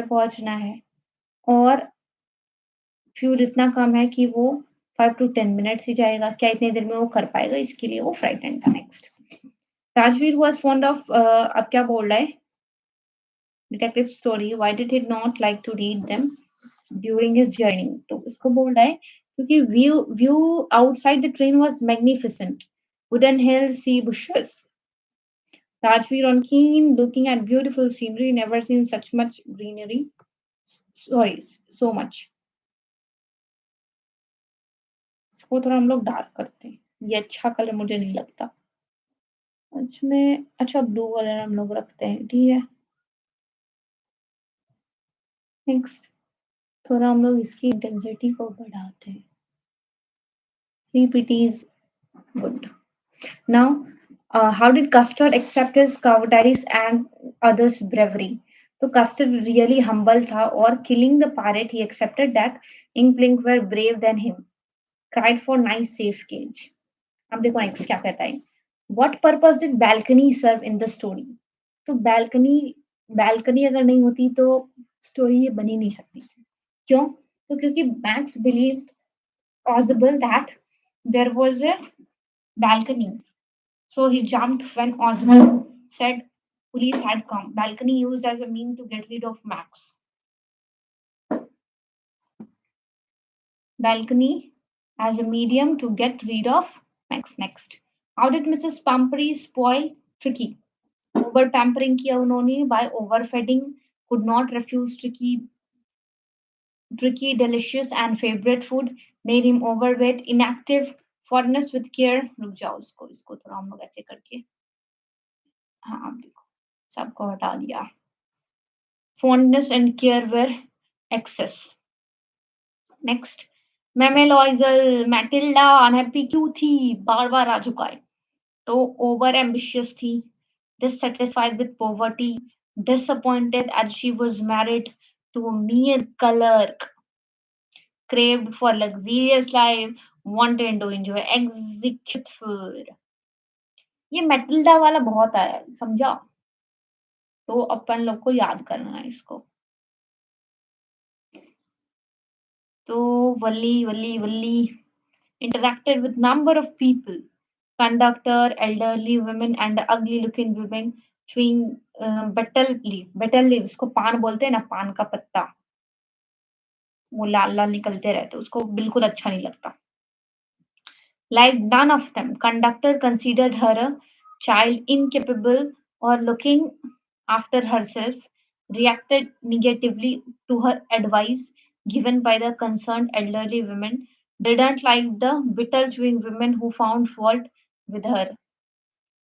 पहुँचना है और फ्यूल इतना कम है कि वो 5 टू 10 मिनट्स ही जाएगा। क्या इतनी देर में वो कर पाएगा? इसके लिए वो फ्राइटेंड था। Next, Rajveer was fond of अब क्या बोल रहा है? Detective story, why did he not like to read them during his journey? तो इसको बोल रहा है क्योंकि view outside the train was magnificent, wooden hills, sea bushes. Rajveer on keen, looking at beautiful scenery, never seen such much greenery. Sorry, so much. इसको थोड़ा हम लोग डार्क करते हैं। ये अच्छा कलर मुझे नहीं लगता। इसमें अच्छा ब्लू कलर हम लोग रखते हैं, ठीक है। नेक्स्ट, थोड़ा हम लोग इसकी इंटेंसिटी को बढ़ाते हैं। 3 PT is good. Now, how did Custer accept his cowardice and others' bravery? So Custer really humble था और killing the pirate he accepted that Inkblink were brave than him. Cried for nice safe cage. अब देखो next क्या कहता है. What purpose did balcony serve in the story? तो balcony अगर नहीं होती तो स्टोरी ये बनी नहीं सकती. क्यों? तो क्योंकि Max believed possible that there was a balcony. So he jumped when Oswald said police had come. Balcony used as a mean to get rid of Max. Balcony as a medium to get rid of Max. Next. How did Mrs. Pumphrey spoil Tricky? Over pampering किया उन्होंने by overfeeding, could not refuse Tricky delicious and favorite food, made him overweight, inactive, fondness with care. रुक जाओ इसको थोड़ा हम लोग ऐसे करके हाँ अब देखो सबको हटा दिया. Fondness and care were excess. Next, Memeloisal Matilda unhappy क्यों थी? बार बार आ चुका है. तो over ambitious थी, dissatisfied with poverty, disappointed as she was married to a mere clerk, craved for luxurious life, wanted to enjoy exquisite food. ये Matilda वाला बहुत आया है, समझा? तो अपन लोग को याद करना है इसको. तो वल्ली interacted with number of people, conductor, elderly women and ugly looking women chewing betel leaf उसको पान बोलते हैं ना, पान का पत्ता, वो लाल लाल निकलते रहते, उसको बिल्कुल अच्छा नहीं लगता. Like none of them, conductor considered her a child incapable or looking after herself, reacted negatively to her advice given by the concerned elderly women, didn't like the betel chewing women who found fault with her.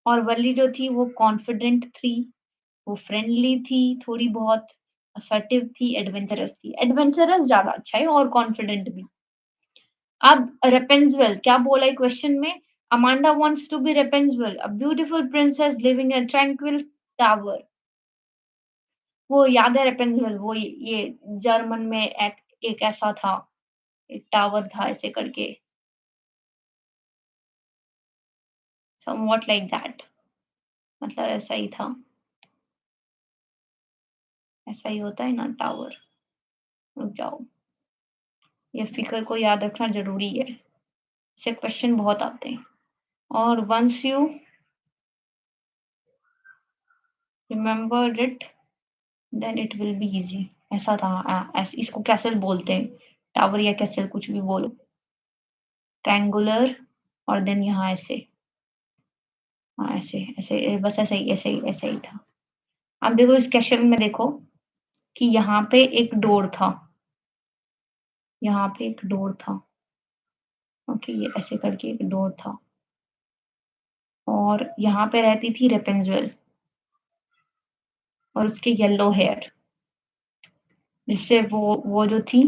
और वल्ली जो थी वो confident थी, वो friendly थी, थोड़ी बहुत assertive थी, एडवेंचरस थी. एडवेंचरस ज्यादा अच्छा है और कॉन्फिडेंट भी. अब रेपेंजवेल क्या बोला है क्वेश्चन में? Amanda wants to be Rapunzel, a beautiful princess living in a tranquil tower. वो याद है रेपेंजवेल, वो ये जर्मन में एक ऐसा था, एक टावर था ऐसे करके, somewhat like that. मतलब ऐसा ही था, ऐसा ही होता है ना टावर. रुक जाओ, ये फिगर को याद रखना जरूरी है, इससे क्वेश्चन बहुत आते हैं. और once you remember it then it will be easy. ऐसा था. इसको कैसल बोलते हैं, टावर या कैसल कुछ भी बोलो. ट्रायंगुलर और देन यहाँ ऐसे, हाँ ऐसे ऐसे बस ऐसे ही था. अब देखो इस क्वेश्चन में देखो कि यहाँ पे एक डोर था, यहाँ पे एक डोर था. ओके, ये ऐसे करके एक डोर था और यहाँ पे रहती थी रेपेंजल और उसके येलो हेयर, जिससे वो जो थी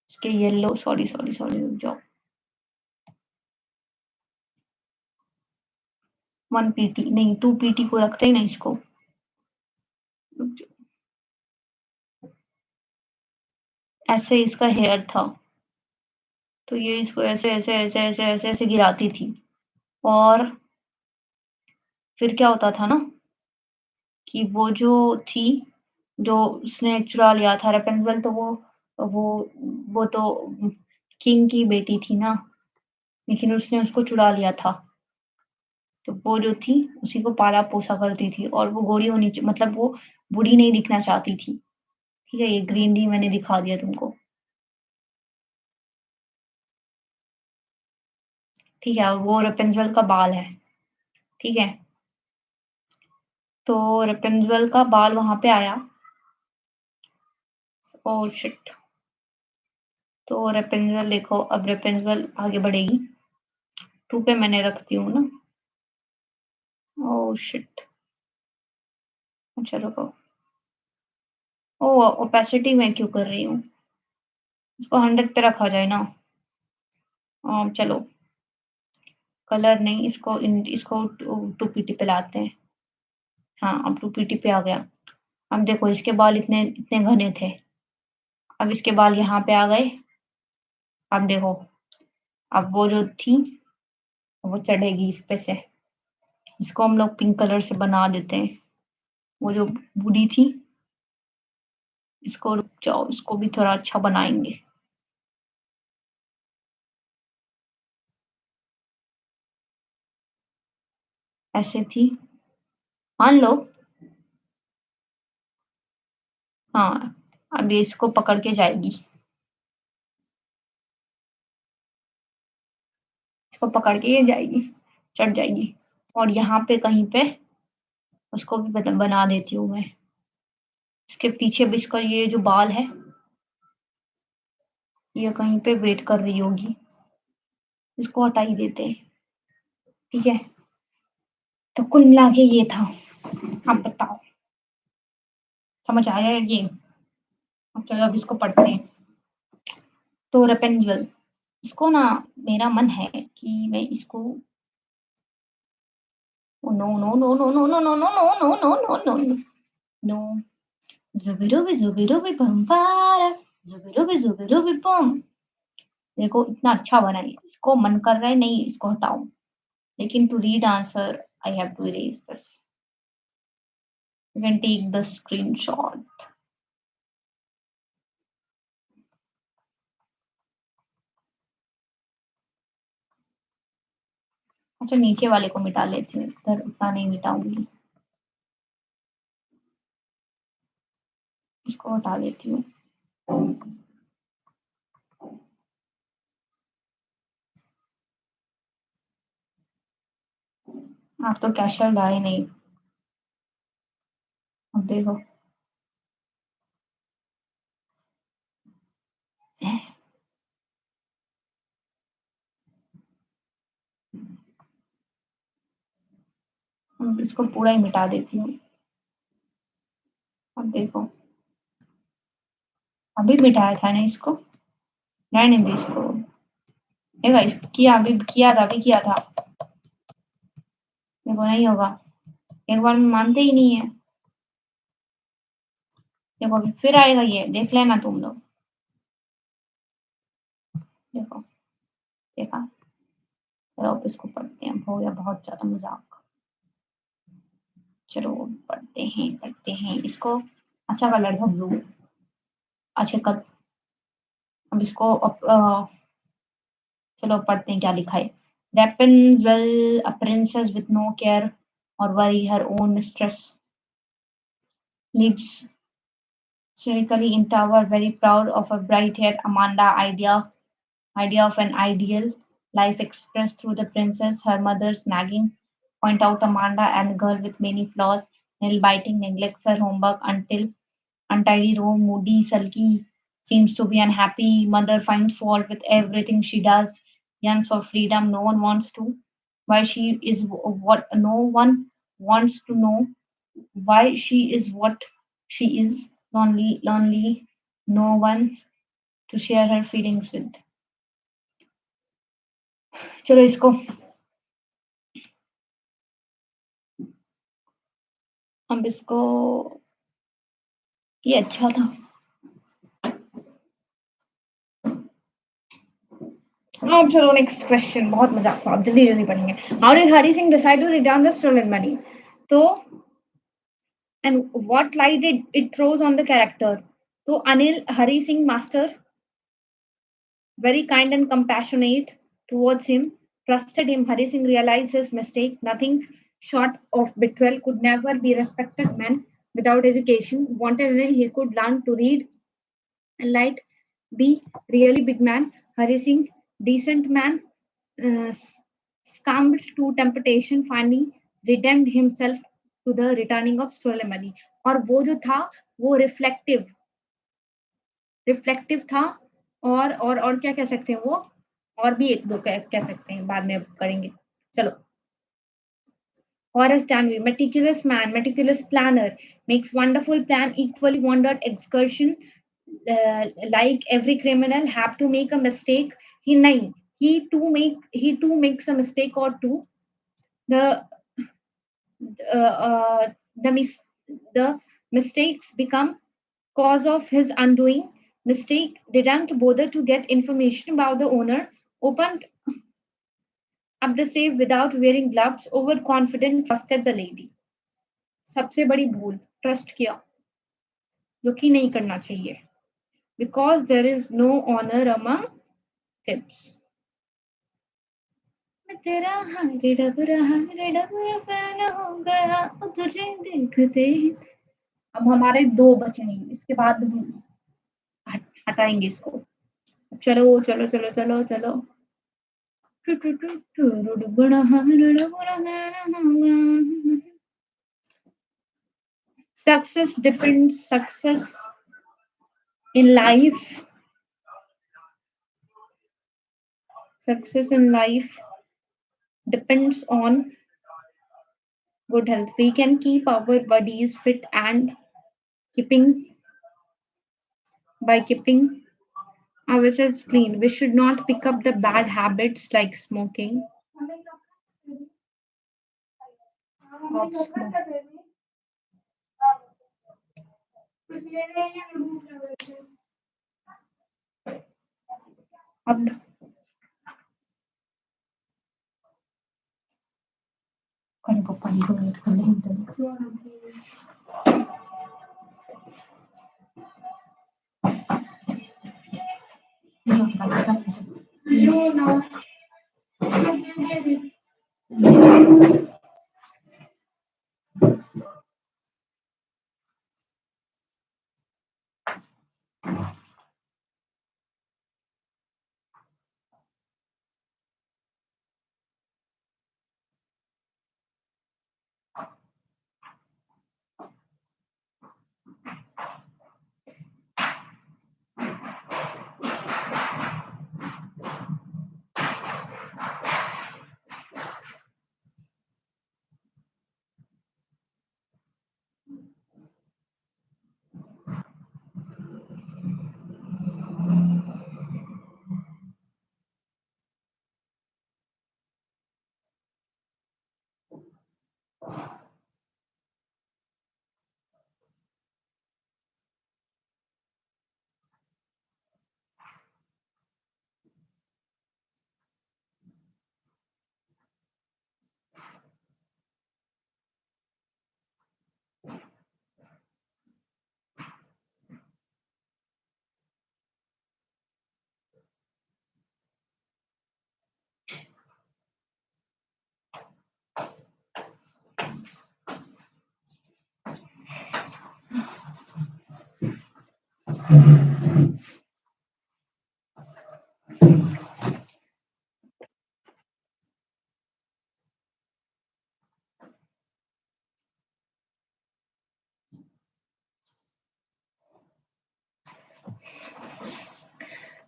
उसके येलो, सॉरी रुक जाओ, 1 PT नहीं 2 PT को रखते हैं ना इसको. रुक जाओ. ऐसे इसका हेयर था, तो ये इसको ऐसे गिराती थी और फिर क्या होता था ना कि वो जो थी, जो उसने चुरा लिया था रेपेंज़ेल, तो वो वो तो किंग की बेटी थी ना, लेकिन उसने उसको चुरा लिया था। तो वो जो थी, उसी को पाला-पोसा करती थी और वो गोरी होनी मतलब वो बूढ़ी नहीं दिखना चाहती थी। ठीक है? ये ग्रीनरी मैंने दिखा दिया तुमको। ठीक है? वो रेपेंज़ेल का बाल है। ठीक है? तो रेपेंज़ेल का बाल वहाँ पे आया। Oh shit! तो रेपेंज़ेल देखो, अब रेपेंज़ेल आगे बढ़ेगी। 2 पे मैंने रखती हूँ ना। Oh shit! अच्छा रुको। ओह! ओपेसिटी मैं क्यों कर रही हूँ? इसको 100 पे रखा जाए ना। चलो, कलर नहीं, इसको 2 पीटी पे लाते हैं। हाँ, अब 2 पीटी पे आ गया। अब देखो, इसके बाल इतने इतने घने थे। अब इसके बाल यहाँ पे आ गए। अब देखो, अब वो जो थी, वो चढ़ेगी इस पे से। इसको हम लोग पिंक कलर से बना देते हैं। वो जो बूढ़ी थी, इसको रुक जाओ, इसको भी थोड़ा अच्छा बनाएँगे। ऐसे थी, मान लो। हाँ, अब ये इसको पकड़ के जाएगी। इसको पकड़ के ये जाएगी, चढ़ जाएगी। और यहाँ पे कहीं पे उसको भी बना देती हूँ मैं। इसके पीछे भी इसका ये जो बाल है, ये कहीं पे वेट कर रही होगी। इसको हटा ही देते हैं। ठीक है? तो कुल मिला के ये था। अब बताओ, समझ आया ये? अब चलो, अब इसको पढ़ते हैं। तो रेपेंज़ेल, इसको ना, मेरा मन है कि मैं इसको, no no no no no no no no no no no no no no no, ज़ुबिरुबि ज़ुबिरुबि बम्बारा, ज़ुबिरुबि ज़ुबिरुबि बम। देखो, इतना अच्छा बना है। इसको मन कर रहा है नहीं इसको हटाऊँ, लेकिन to read answer I have to erase this. You can take the screenshot. अच्छा, नीचे वाले को मिटा लेती हूँ, इधर उतना नहीं मिटाऊँगी। इसको हटा देती हूँ। आप तो कैशल लाए नहीं। अब देखो। अब इसको पूरा ही मिटा देती हूँ। अब देखो, अभी मिटाया था ना इसको, रहने दे इसको। देखो, इसको किया, अभी किया था, अभी किया था। देखो, नहीं होगा। एक बार में मानते ही नहीं है। देखो, अभी फिर आएगा ये, देख लेना तुम लोग। देखो, देखा? चलो, अब इसको पढ़ते हैं, हो गया बहुत ज्यादा मजाक। चलो, पढ़ते हैं इसको। अच्छा कलर था ब्लू। अच्छे कल अब इसको चलो पढ़ते हैं क्या लिखा है। Rapunzel, a princess with no care or worry, her own mistress, lives cynically in tower, very proud of her bright-haired Amanda idea of an ideal life expressed through the princess. Her mother's nagging point out Amanda and the girl with many flaws. Nail biting neglects her homework until untidy room, moody, sulky, seems to be unhappy. Mother finds fault with everything she does. Yearns for freedom. No one wants to. Why she is what no one wants to know. Why she is what she is. Lonely, lonely. No one to share her feelings with. चलो इसको, अब इसको, ये अच्छा था। अब चलो next question, बहुत मजा आता है, आप जल्दी जल्दी पढ़ेंगे. How did Hari Singh decide to return the stolen money? तो and what light it throws on the character. So Anil Hari Singh Master, very kind and compassionate towards him, trusted him. Hari Singh realized his mistake. Nothing short of betrayal could never be respected man without education. Wanted Anil, he could learn to read and light, be really big man. Hari Singh, decent man, uh, succumbed to temptation, finally redeemed himself to the returning of stolen money. और वो जो था वो reflective था. और क्या कह सकते हैं वो, और भी एक दो कह सकते हैं, बाद में अब करेंगे. चलो. Horace Stanley, meticulous man, meticulous planner, makes wonderful plan, equally wondered excursion. Like every criminal, have to make a mistake. He nahi, he too makes a mistake or two. The uh, uh, the mis- the mistakes become cause of his undoing. Mistake didn't bother to get information about the owner. Opened up the safe without wearing gloves. Overconfident, trusted the lady. सबसे बड़ी भूल, trust किया, जो कि नहीं करना चाहिए. Because there is no honor among tips. मैं तेरा हारे डबरा फैन हो गया तुझे देखते ही. अब हमारे दो बचे हैं, इसके बाद हम हटाएंगे इसको. चलो चलो चलो चलो चलो. Success in life, success in life depends on good health. We can keep our bodies fit and keeping by keeping ourselves clean. We should not pick up the bad habits like smoking of smoke. अब कहीं को पानी को wait कर लेंगे. No, no.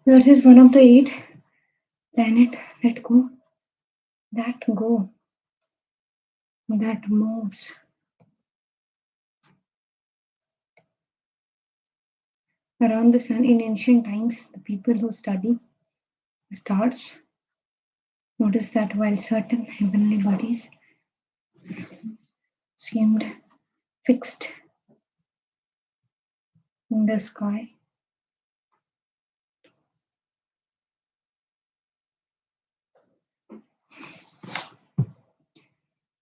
Earth is one of the 8 planets that moves around the sun. In ancient times, the people who study the stars noticed that while certain heavenly bodies seemed fixed in the sky,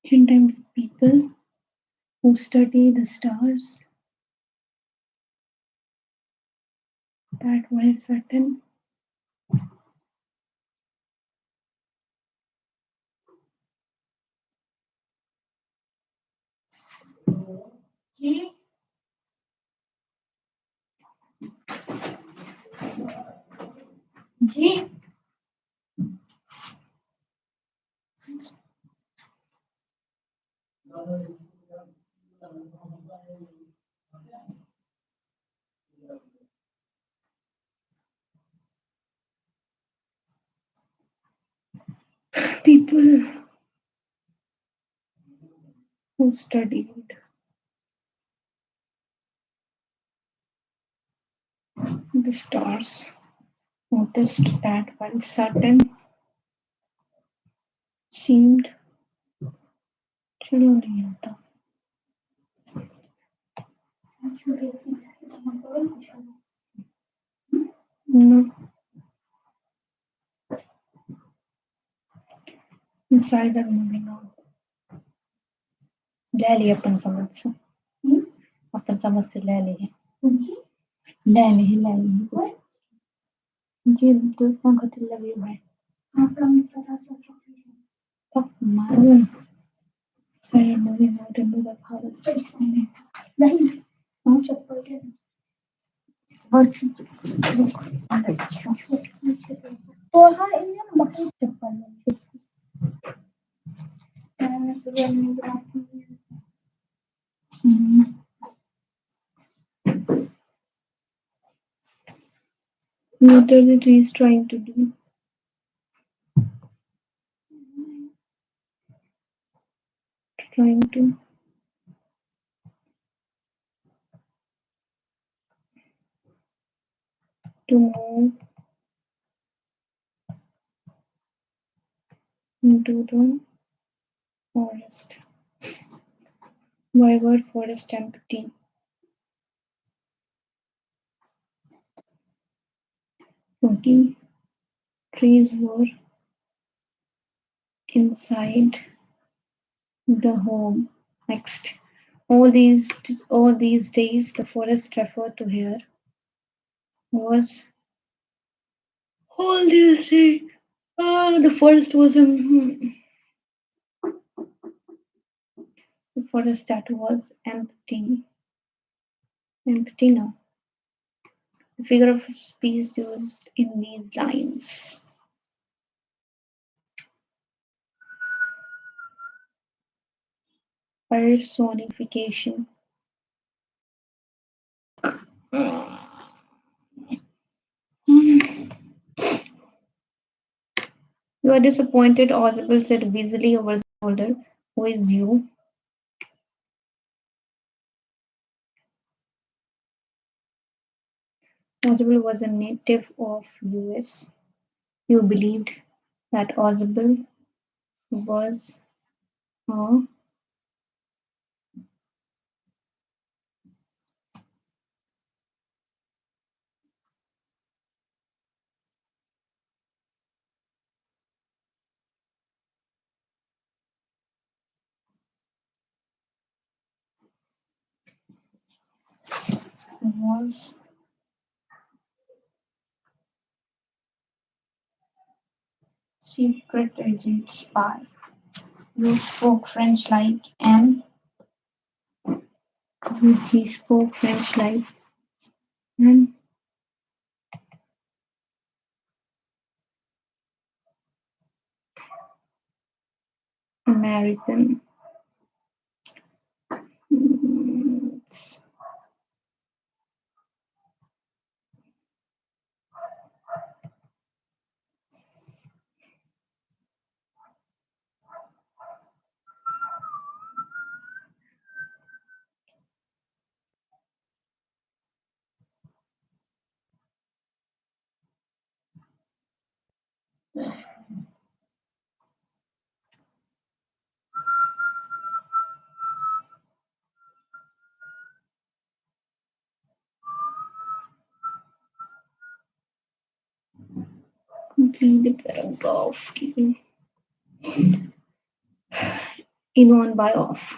Ancient times people who study the stars that were certain. Ji people who studied the stars noticed that while Saturn seemed चलो नहीं आता no inside are moving on ले ली अपन समझ से अपन समझ से ले ली ले ली जी दूसरों खातिर लगी हुआ है अब मालूम सारे moving out into the forest नहीं हम चप्पल के और तो हाँ इन्हें मक्खी चप्पल what are the trees trying to do trying to move into the forest. Why were forests empty? क्योंकि trees were inside the home. Next, all these days, the forest referred to here was all these days. The forest was the forest that was empty now. The figure of speech used in these lines. Personification. You are disappointed, Ozable said busily over the shoulder. Who is you? Ozable was a native of US. You believed that Ozable was a was secret agent spy. You spoke French like an he spoke French like an American. It's complete the paragraph given. in on by off.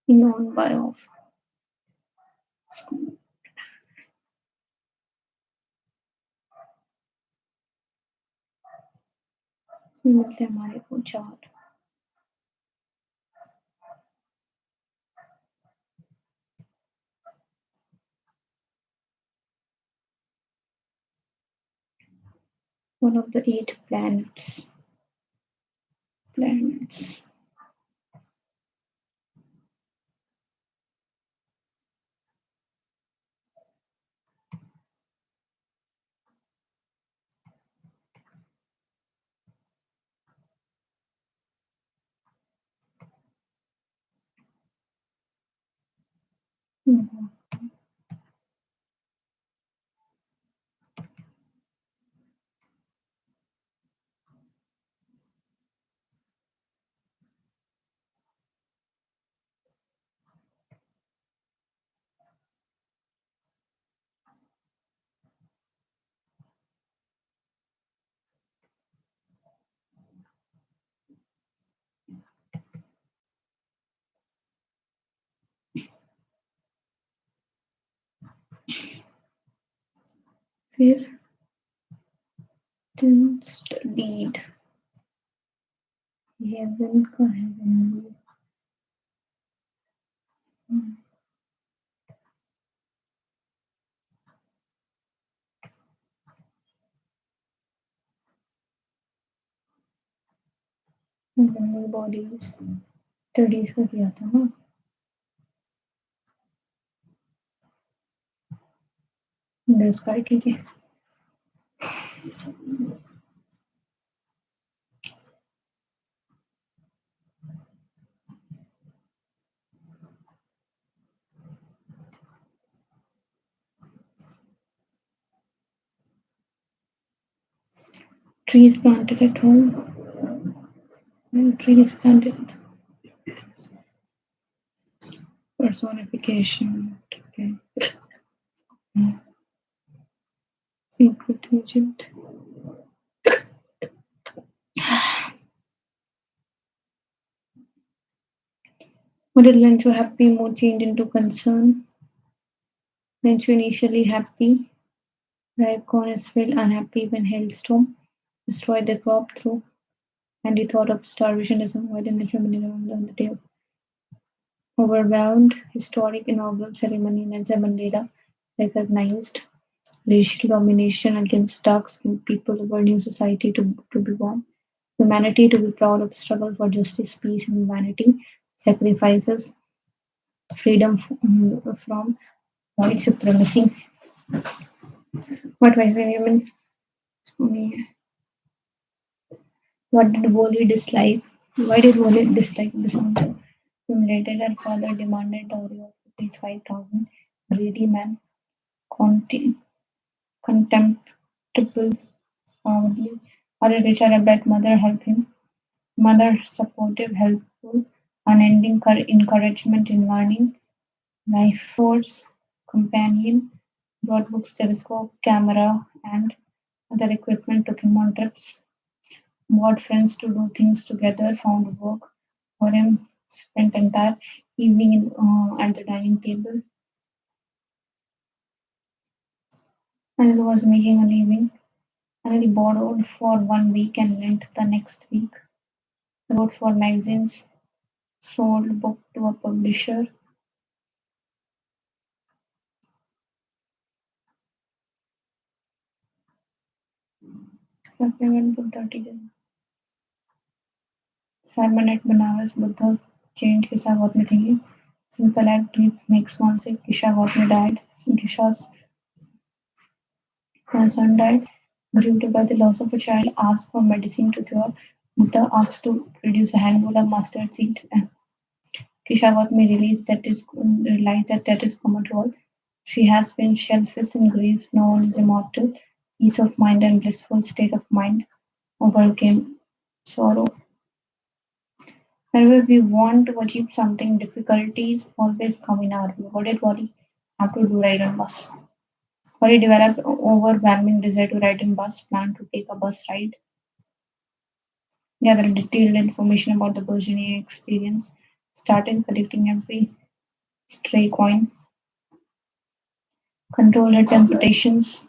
In on by off. मिलते हैं हमारे को चार. One of the eight planets. Planets. Mhm. फिर then studied heaven का heaven. Heavenly bodies. Studies का किया था ना. दस का ठीक है. Trees planted at home. Trees planted. Personification. Okay. Secret agent. What did Lencho happy mood change into concern? Lencho initially happy. Raikkonen is felt unhappy when Hailstorm destroyed the crop through, and he thought of starvationism while in the Germany on the day of overwhelmed historic inaugural ceremony. Nelson Mandela recognized racial domination against dark-skinned people over new society to be born, humanity to be proud of struggle for justice, peace, and humanity, sacrifices, freedom from white supremacy. What was the women? What did Wally dislike? Why did Wally dislike the song? Humiliated her father demanded dowry of rupees 5,000. Greedy man, conti- contemptible, cowardly. Or a richer, a black mother help him. Mother supportive, helpful, unending encouragement in learning. Life force, companion, brought books, telescope, camera, and other equipment, took him on trips, bought friends to do things together, found work for him, spent entire evening at the dining table. Anil was making a living. Anil borrowed for 1 week and lent the next week, wrote for magazines, sold book to a publisher. Supplement Buddha teacher. Simon at Banaras Buddha changed Kishagot thinking. Simple act makes one sick. Kishagot died. Kisha's son died. Grieved by the loss of a child, asked for medicine to cure. Buddha asked to produce a handful of mustard seed. Kishagot realized that that is common to all. She has been shellfish in grief. No one is immortal. Peace of mind and blissful state of mind overcame sorrow. Whenever we want to achieve something, difficulties always come in our way. What did Wally have to do right on bus? Holly developed overwhelming desire to ride in bus, planned to take a bus ride, gathered detailed information about the Virginia experience, started collecting every stray coin, controlled her temptations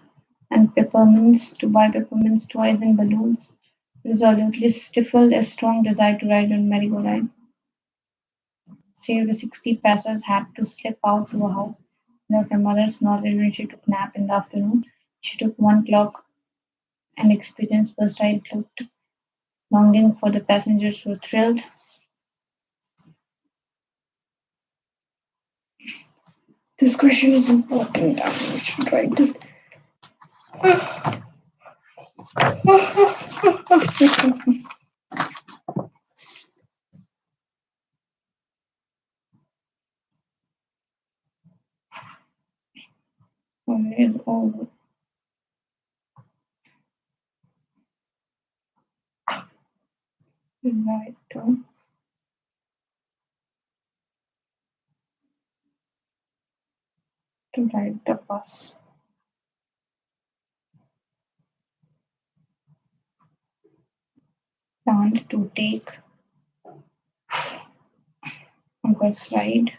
and peppermints to buy peppermints twice in balloons, resolutely stifled a strong desire to ride on merry-go-round, saved 60 pesos, had to slip out to a house without her mother's knowledge when she took nap in the afternoon. She took one clock and experienced bus ride looked longing for the passengers were thrilled. This question is important. I should write it. Always over. Right to ride the bus. Planned to take a bus ride.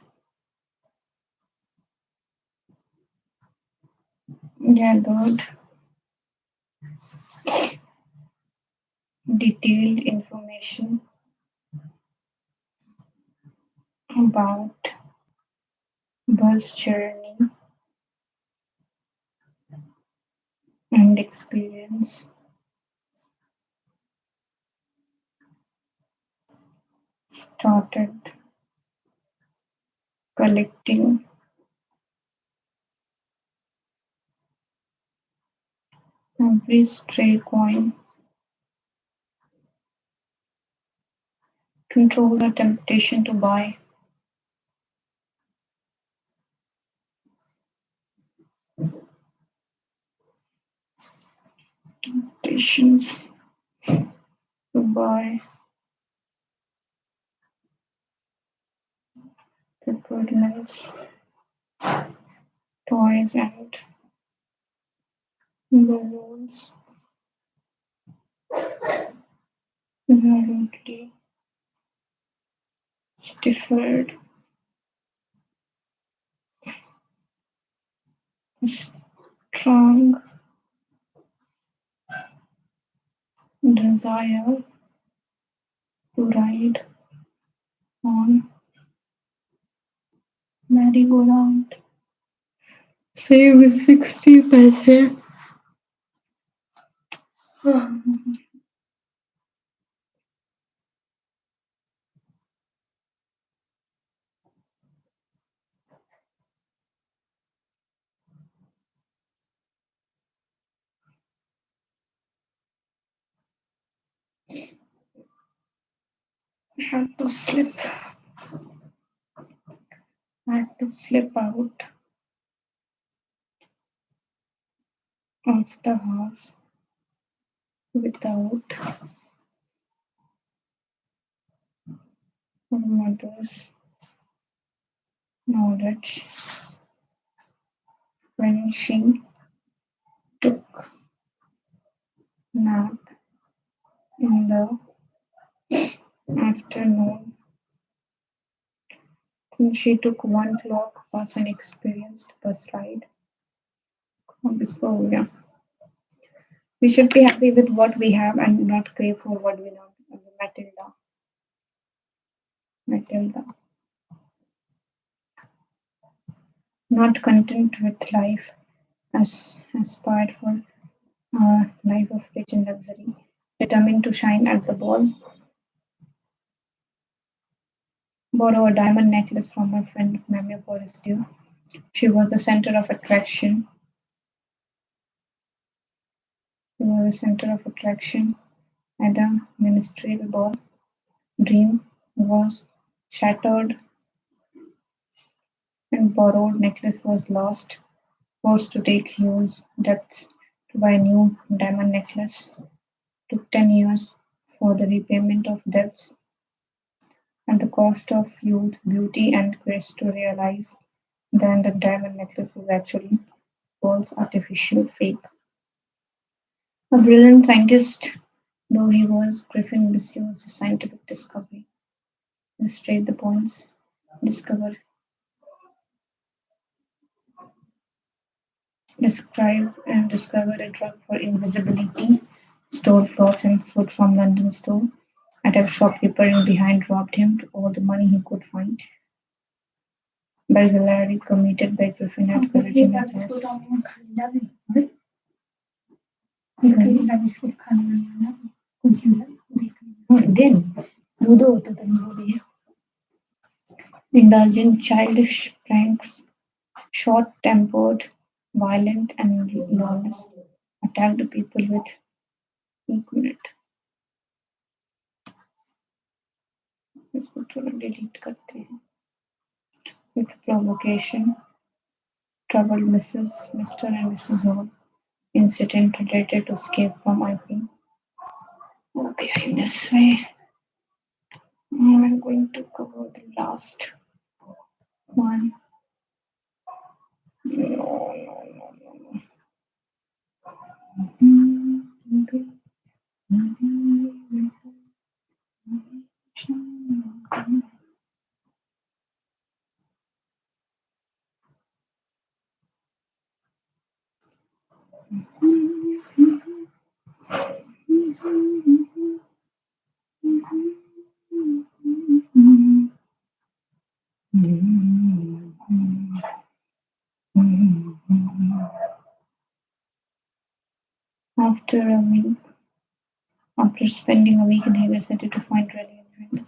Gathered detailed information about bus journey and experience. Started collecting every stray coin. Control the temptation to buy. Temptations to buy peppermints, toys, and balloons. Violently stifled a strong desire to ride on merry-go-round. Save 60 paise. Had to slip, had to slip out of the house without her mother's knowledge when she took nap in the afternoon. Since she took 1 clock was an experienced bus ride. So yeah, we should be happy with what we have and not crave for what we don't. Matilda, Matilda, not content with life, as aspired for a life of rich and luxury, determined to shine at the ball, borrow a diamond necklace from her friend Mamie Forestier. She was the center of attraction. She was the center of attraction at the ministerial ball. Dream was shattered and borrowed necklace was lost. Forced to take huge debts to buy a new diamond necklace. Took 10 years for the repayment of debts and the cost of youth, beauty, and grace to realize then the diamond necklace was actually false, artificial, fake. A brilliant scientist though he was, Griffin misused his scientific discovery. Illustrate the points. Discover, discovered a drug for invisibility. Stole clothes and food from London store. Attacked shopkeeper in behind, robbed him to all the money he could find. Burglary committed by Griffin at College in his house. Then, दूध होता था वो भी indulge in childish pranks, short-tempered, violent, and lawless. Attacked people with equipment. इसको थोड़ा delete करते हैं. With provocation, troubled Mr. and Mrs. Hall. Incident related to escape from IP. Okay, in this way, I'm going to cover the last one. No. After spending a week in Hague, decided to find Raleigh and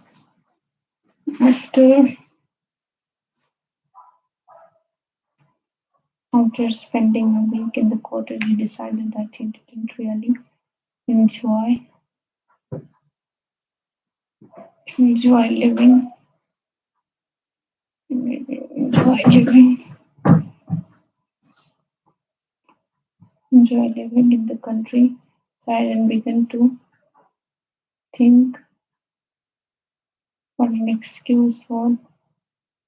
After spending a week in the cottage, he decided that he didn't really enjoy living. Enjoy living in the countryside and began to think for an excuse for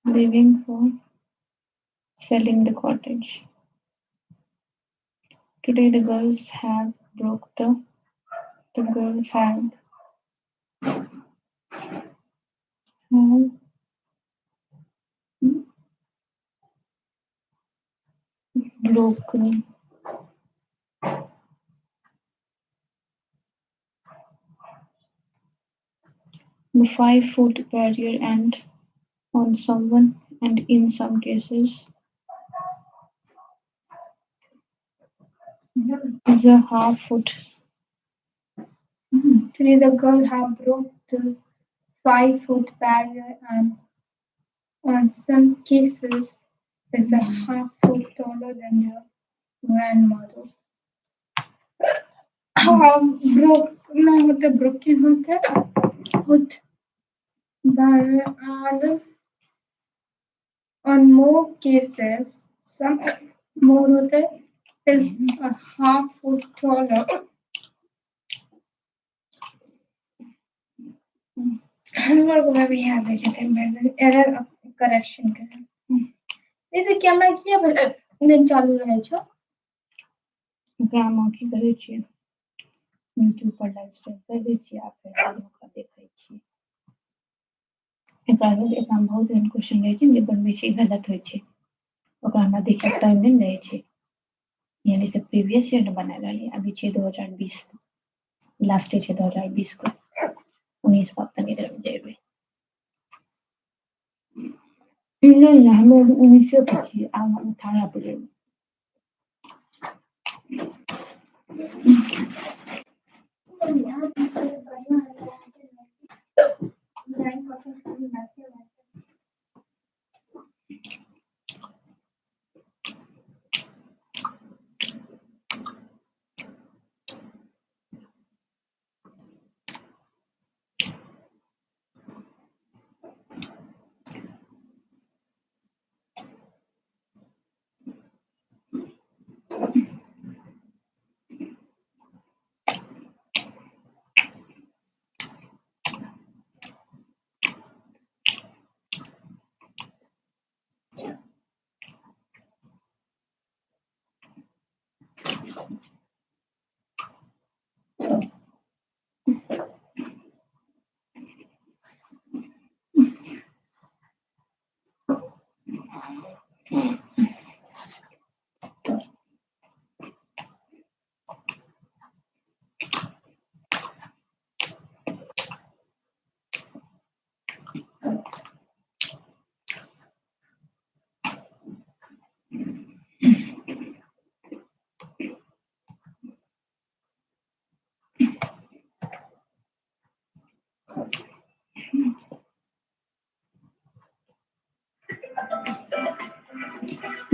leaving for selling the cottage. Today the girls have broke the girls have broken the 5-foot barrier and on someone, and in some cases is a half-foot. Today the girls have broke the 5-foot barrier and on some cases is a half-foot taller than their grandmother. Broken hood barrier and on more cases some more hood is a half-foot taller. मैं भी यहाँ भेजे थे मैंने error correction करें ये तो camera किया पर दिन चालू रहे छो ग्रामर की करे छियै YouTube पर लाइव स्ट्रीम कर दै छियै आ फेर ओकरा देखै छियै एकरा बहुत एहन क्वेश्चन रहै छै जे बनबै छै गलत होइ छै ओकरा हमरा देखे टाइम नहीं रहै छै यानी से प्रीवियस ईयर न बना रहलियै अभी छै 2020 लास्ट छै 2020 को 19 को तनी देर में जेबै नहीं हमें 19 के छियै आब हम 18 पे जेबै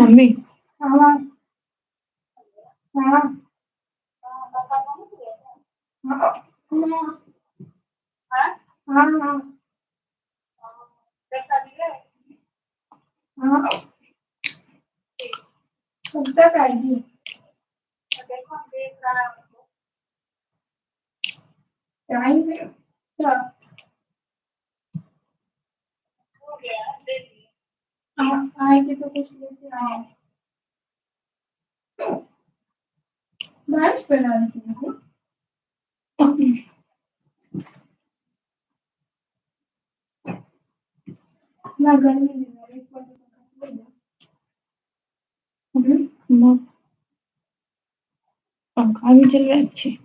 मम्मी हाँ हाँ हाँ हाँ हाँ हाँ कब तक आएगी टाइम है क्या आएगी तो कुछ लेके आए बारिश पड़ा रही है ना गर्मी नहीं हो रही पंखा भी चल रहा है अच्छे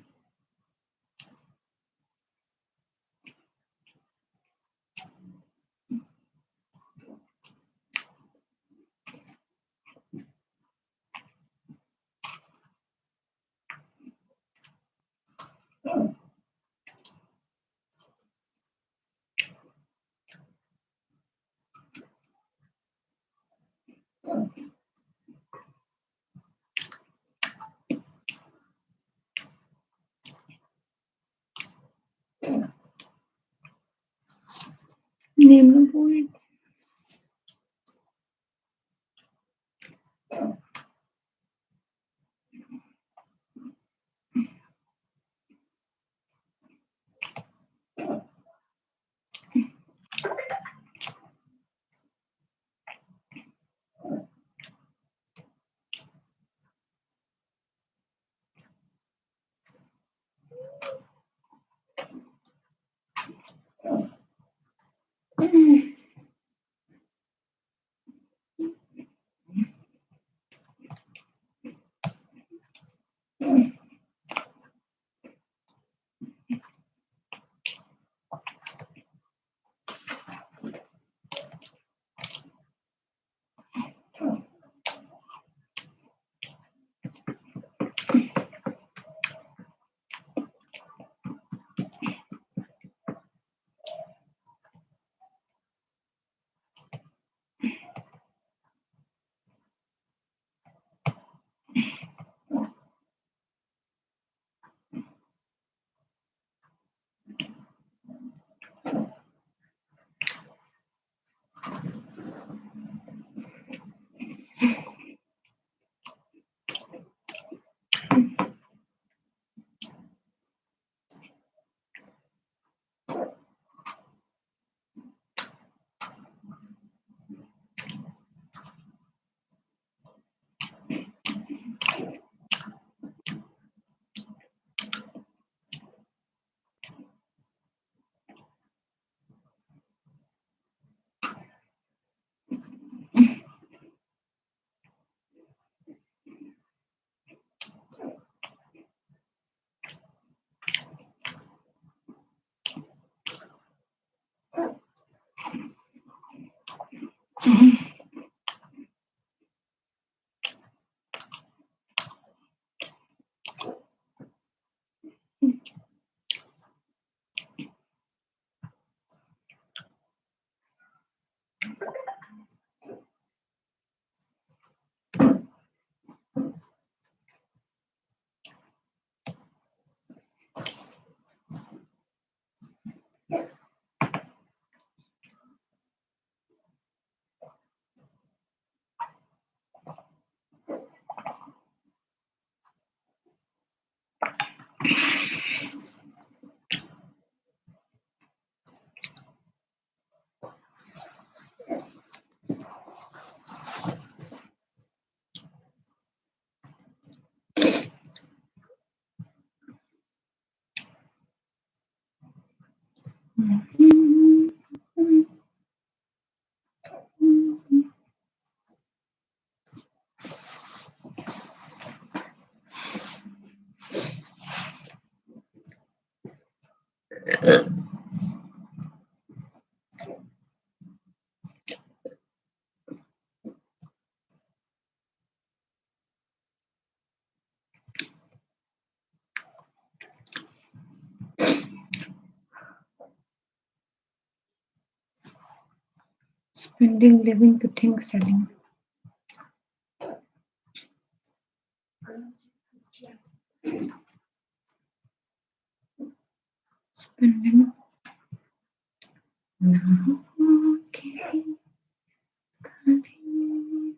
नींबू पूरी spending living to think selling spinning. Now walking, cutting.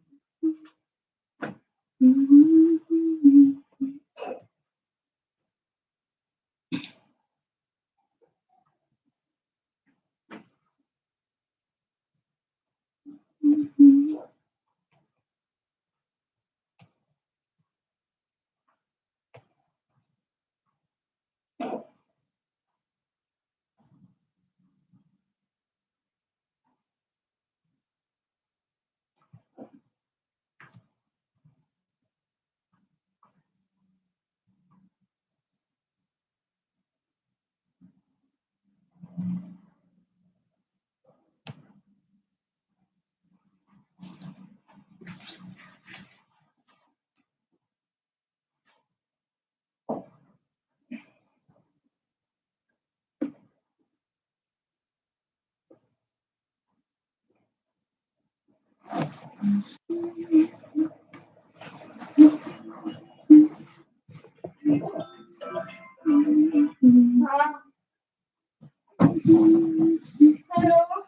Hello.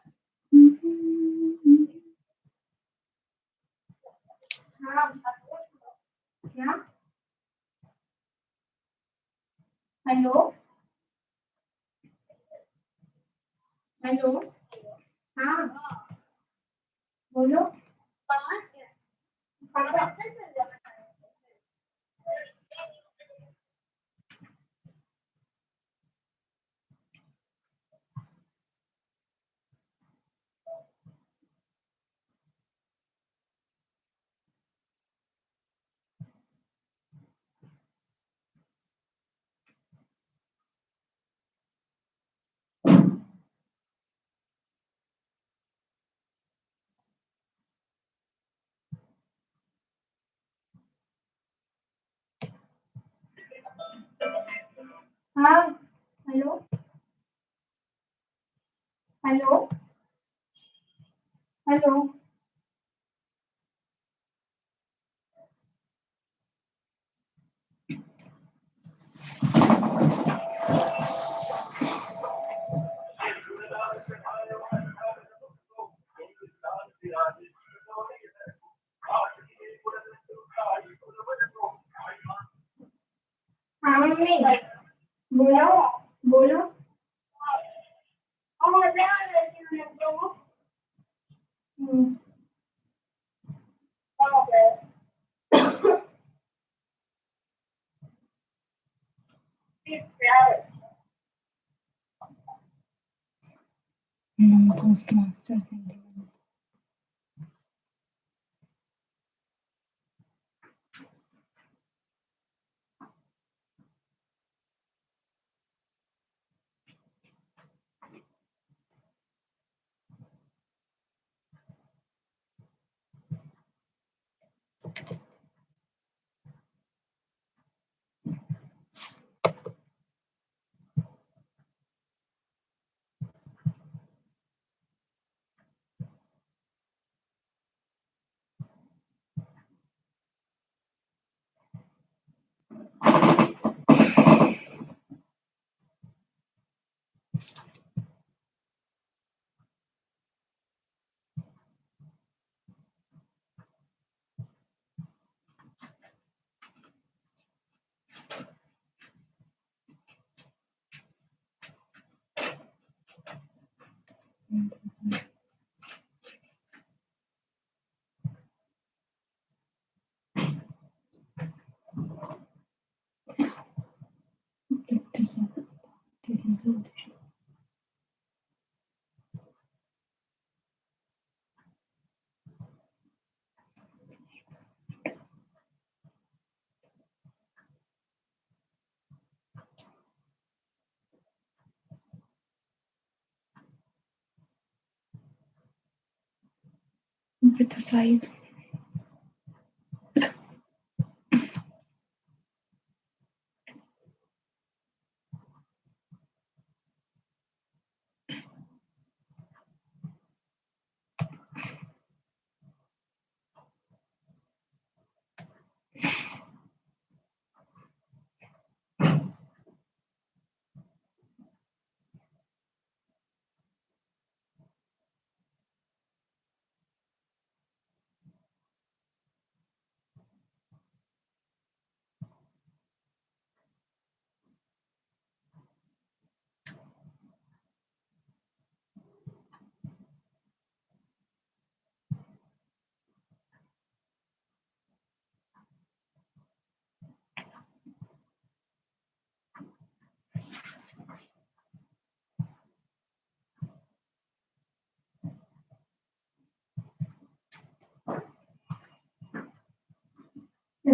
हाँ क्या हेलो हेलो हाँ बोलो हाँ हेलो हेलो हेलो हाँ मम्मी बोलो बोलो हम्म, Postmaster sentiment. Victors of the consolidation. With the size.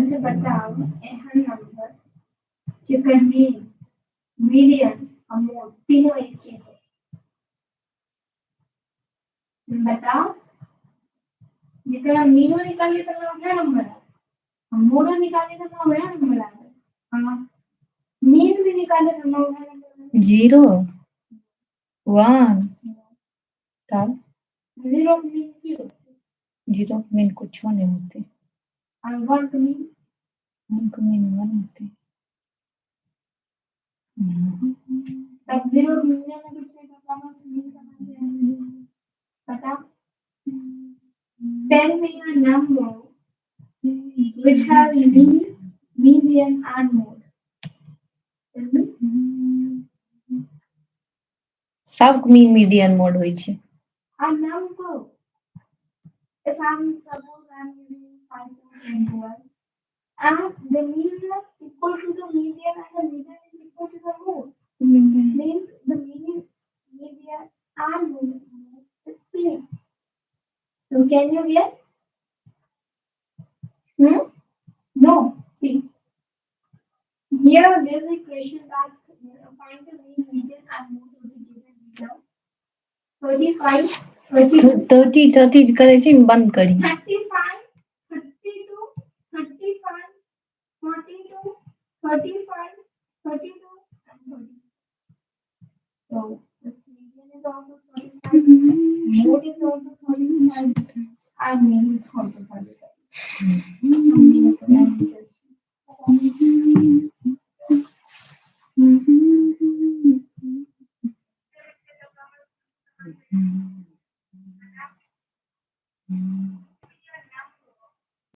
मुझे बताओ एहन नंबर जेकर मीन मीडियन और मोड तीनों एक ही हो। बताओ जेकर मीनो निकालिए तो वह नंबर है और मोडो निकालिए तो वह नंबर है। हाँ मीन भी निकाले तो वह नंबर 0 1 तब जीरो मीन की होती 0 मीन कुछ नहीं होते, और वन मीन 1 मीन 1 होते। तब जीरो मीन में कुछ नहीं कहाँ से मीन कहाँ से आया पता। Tell me a number which has mean, median and mode. Tell me. सब मीन मीडियन मोड હોય છે। A number. If suppose I'm giving 5.21 and the mean is equal to the median and the median is equal to the mode. Means the median and mode is same. So can you guess? No. See. Here there's a question that find the mean, median and mode of the given result. 35, 32, 30 કરે છે ને બંધ કરી। 35, 32, 35, 42, 35, 32, and 30. So this median is also 35, mode is also 35, and mean is also 35. Mean is very interesting.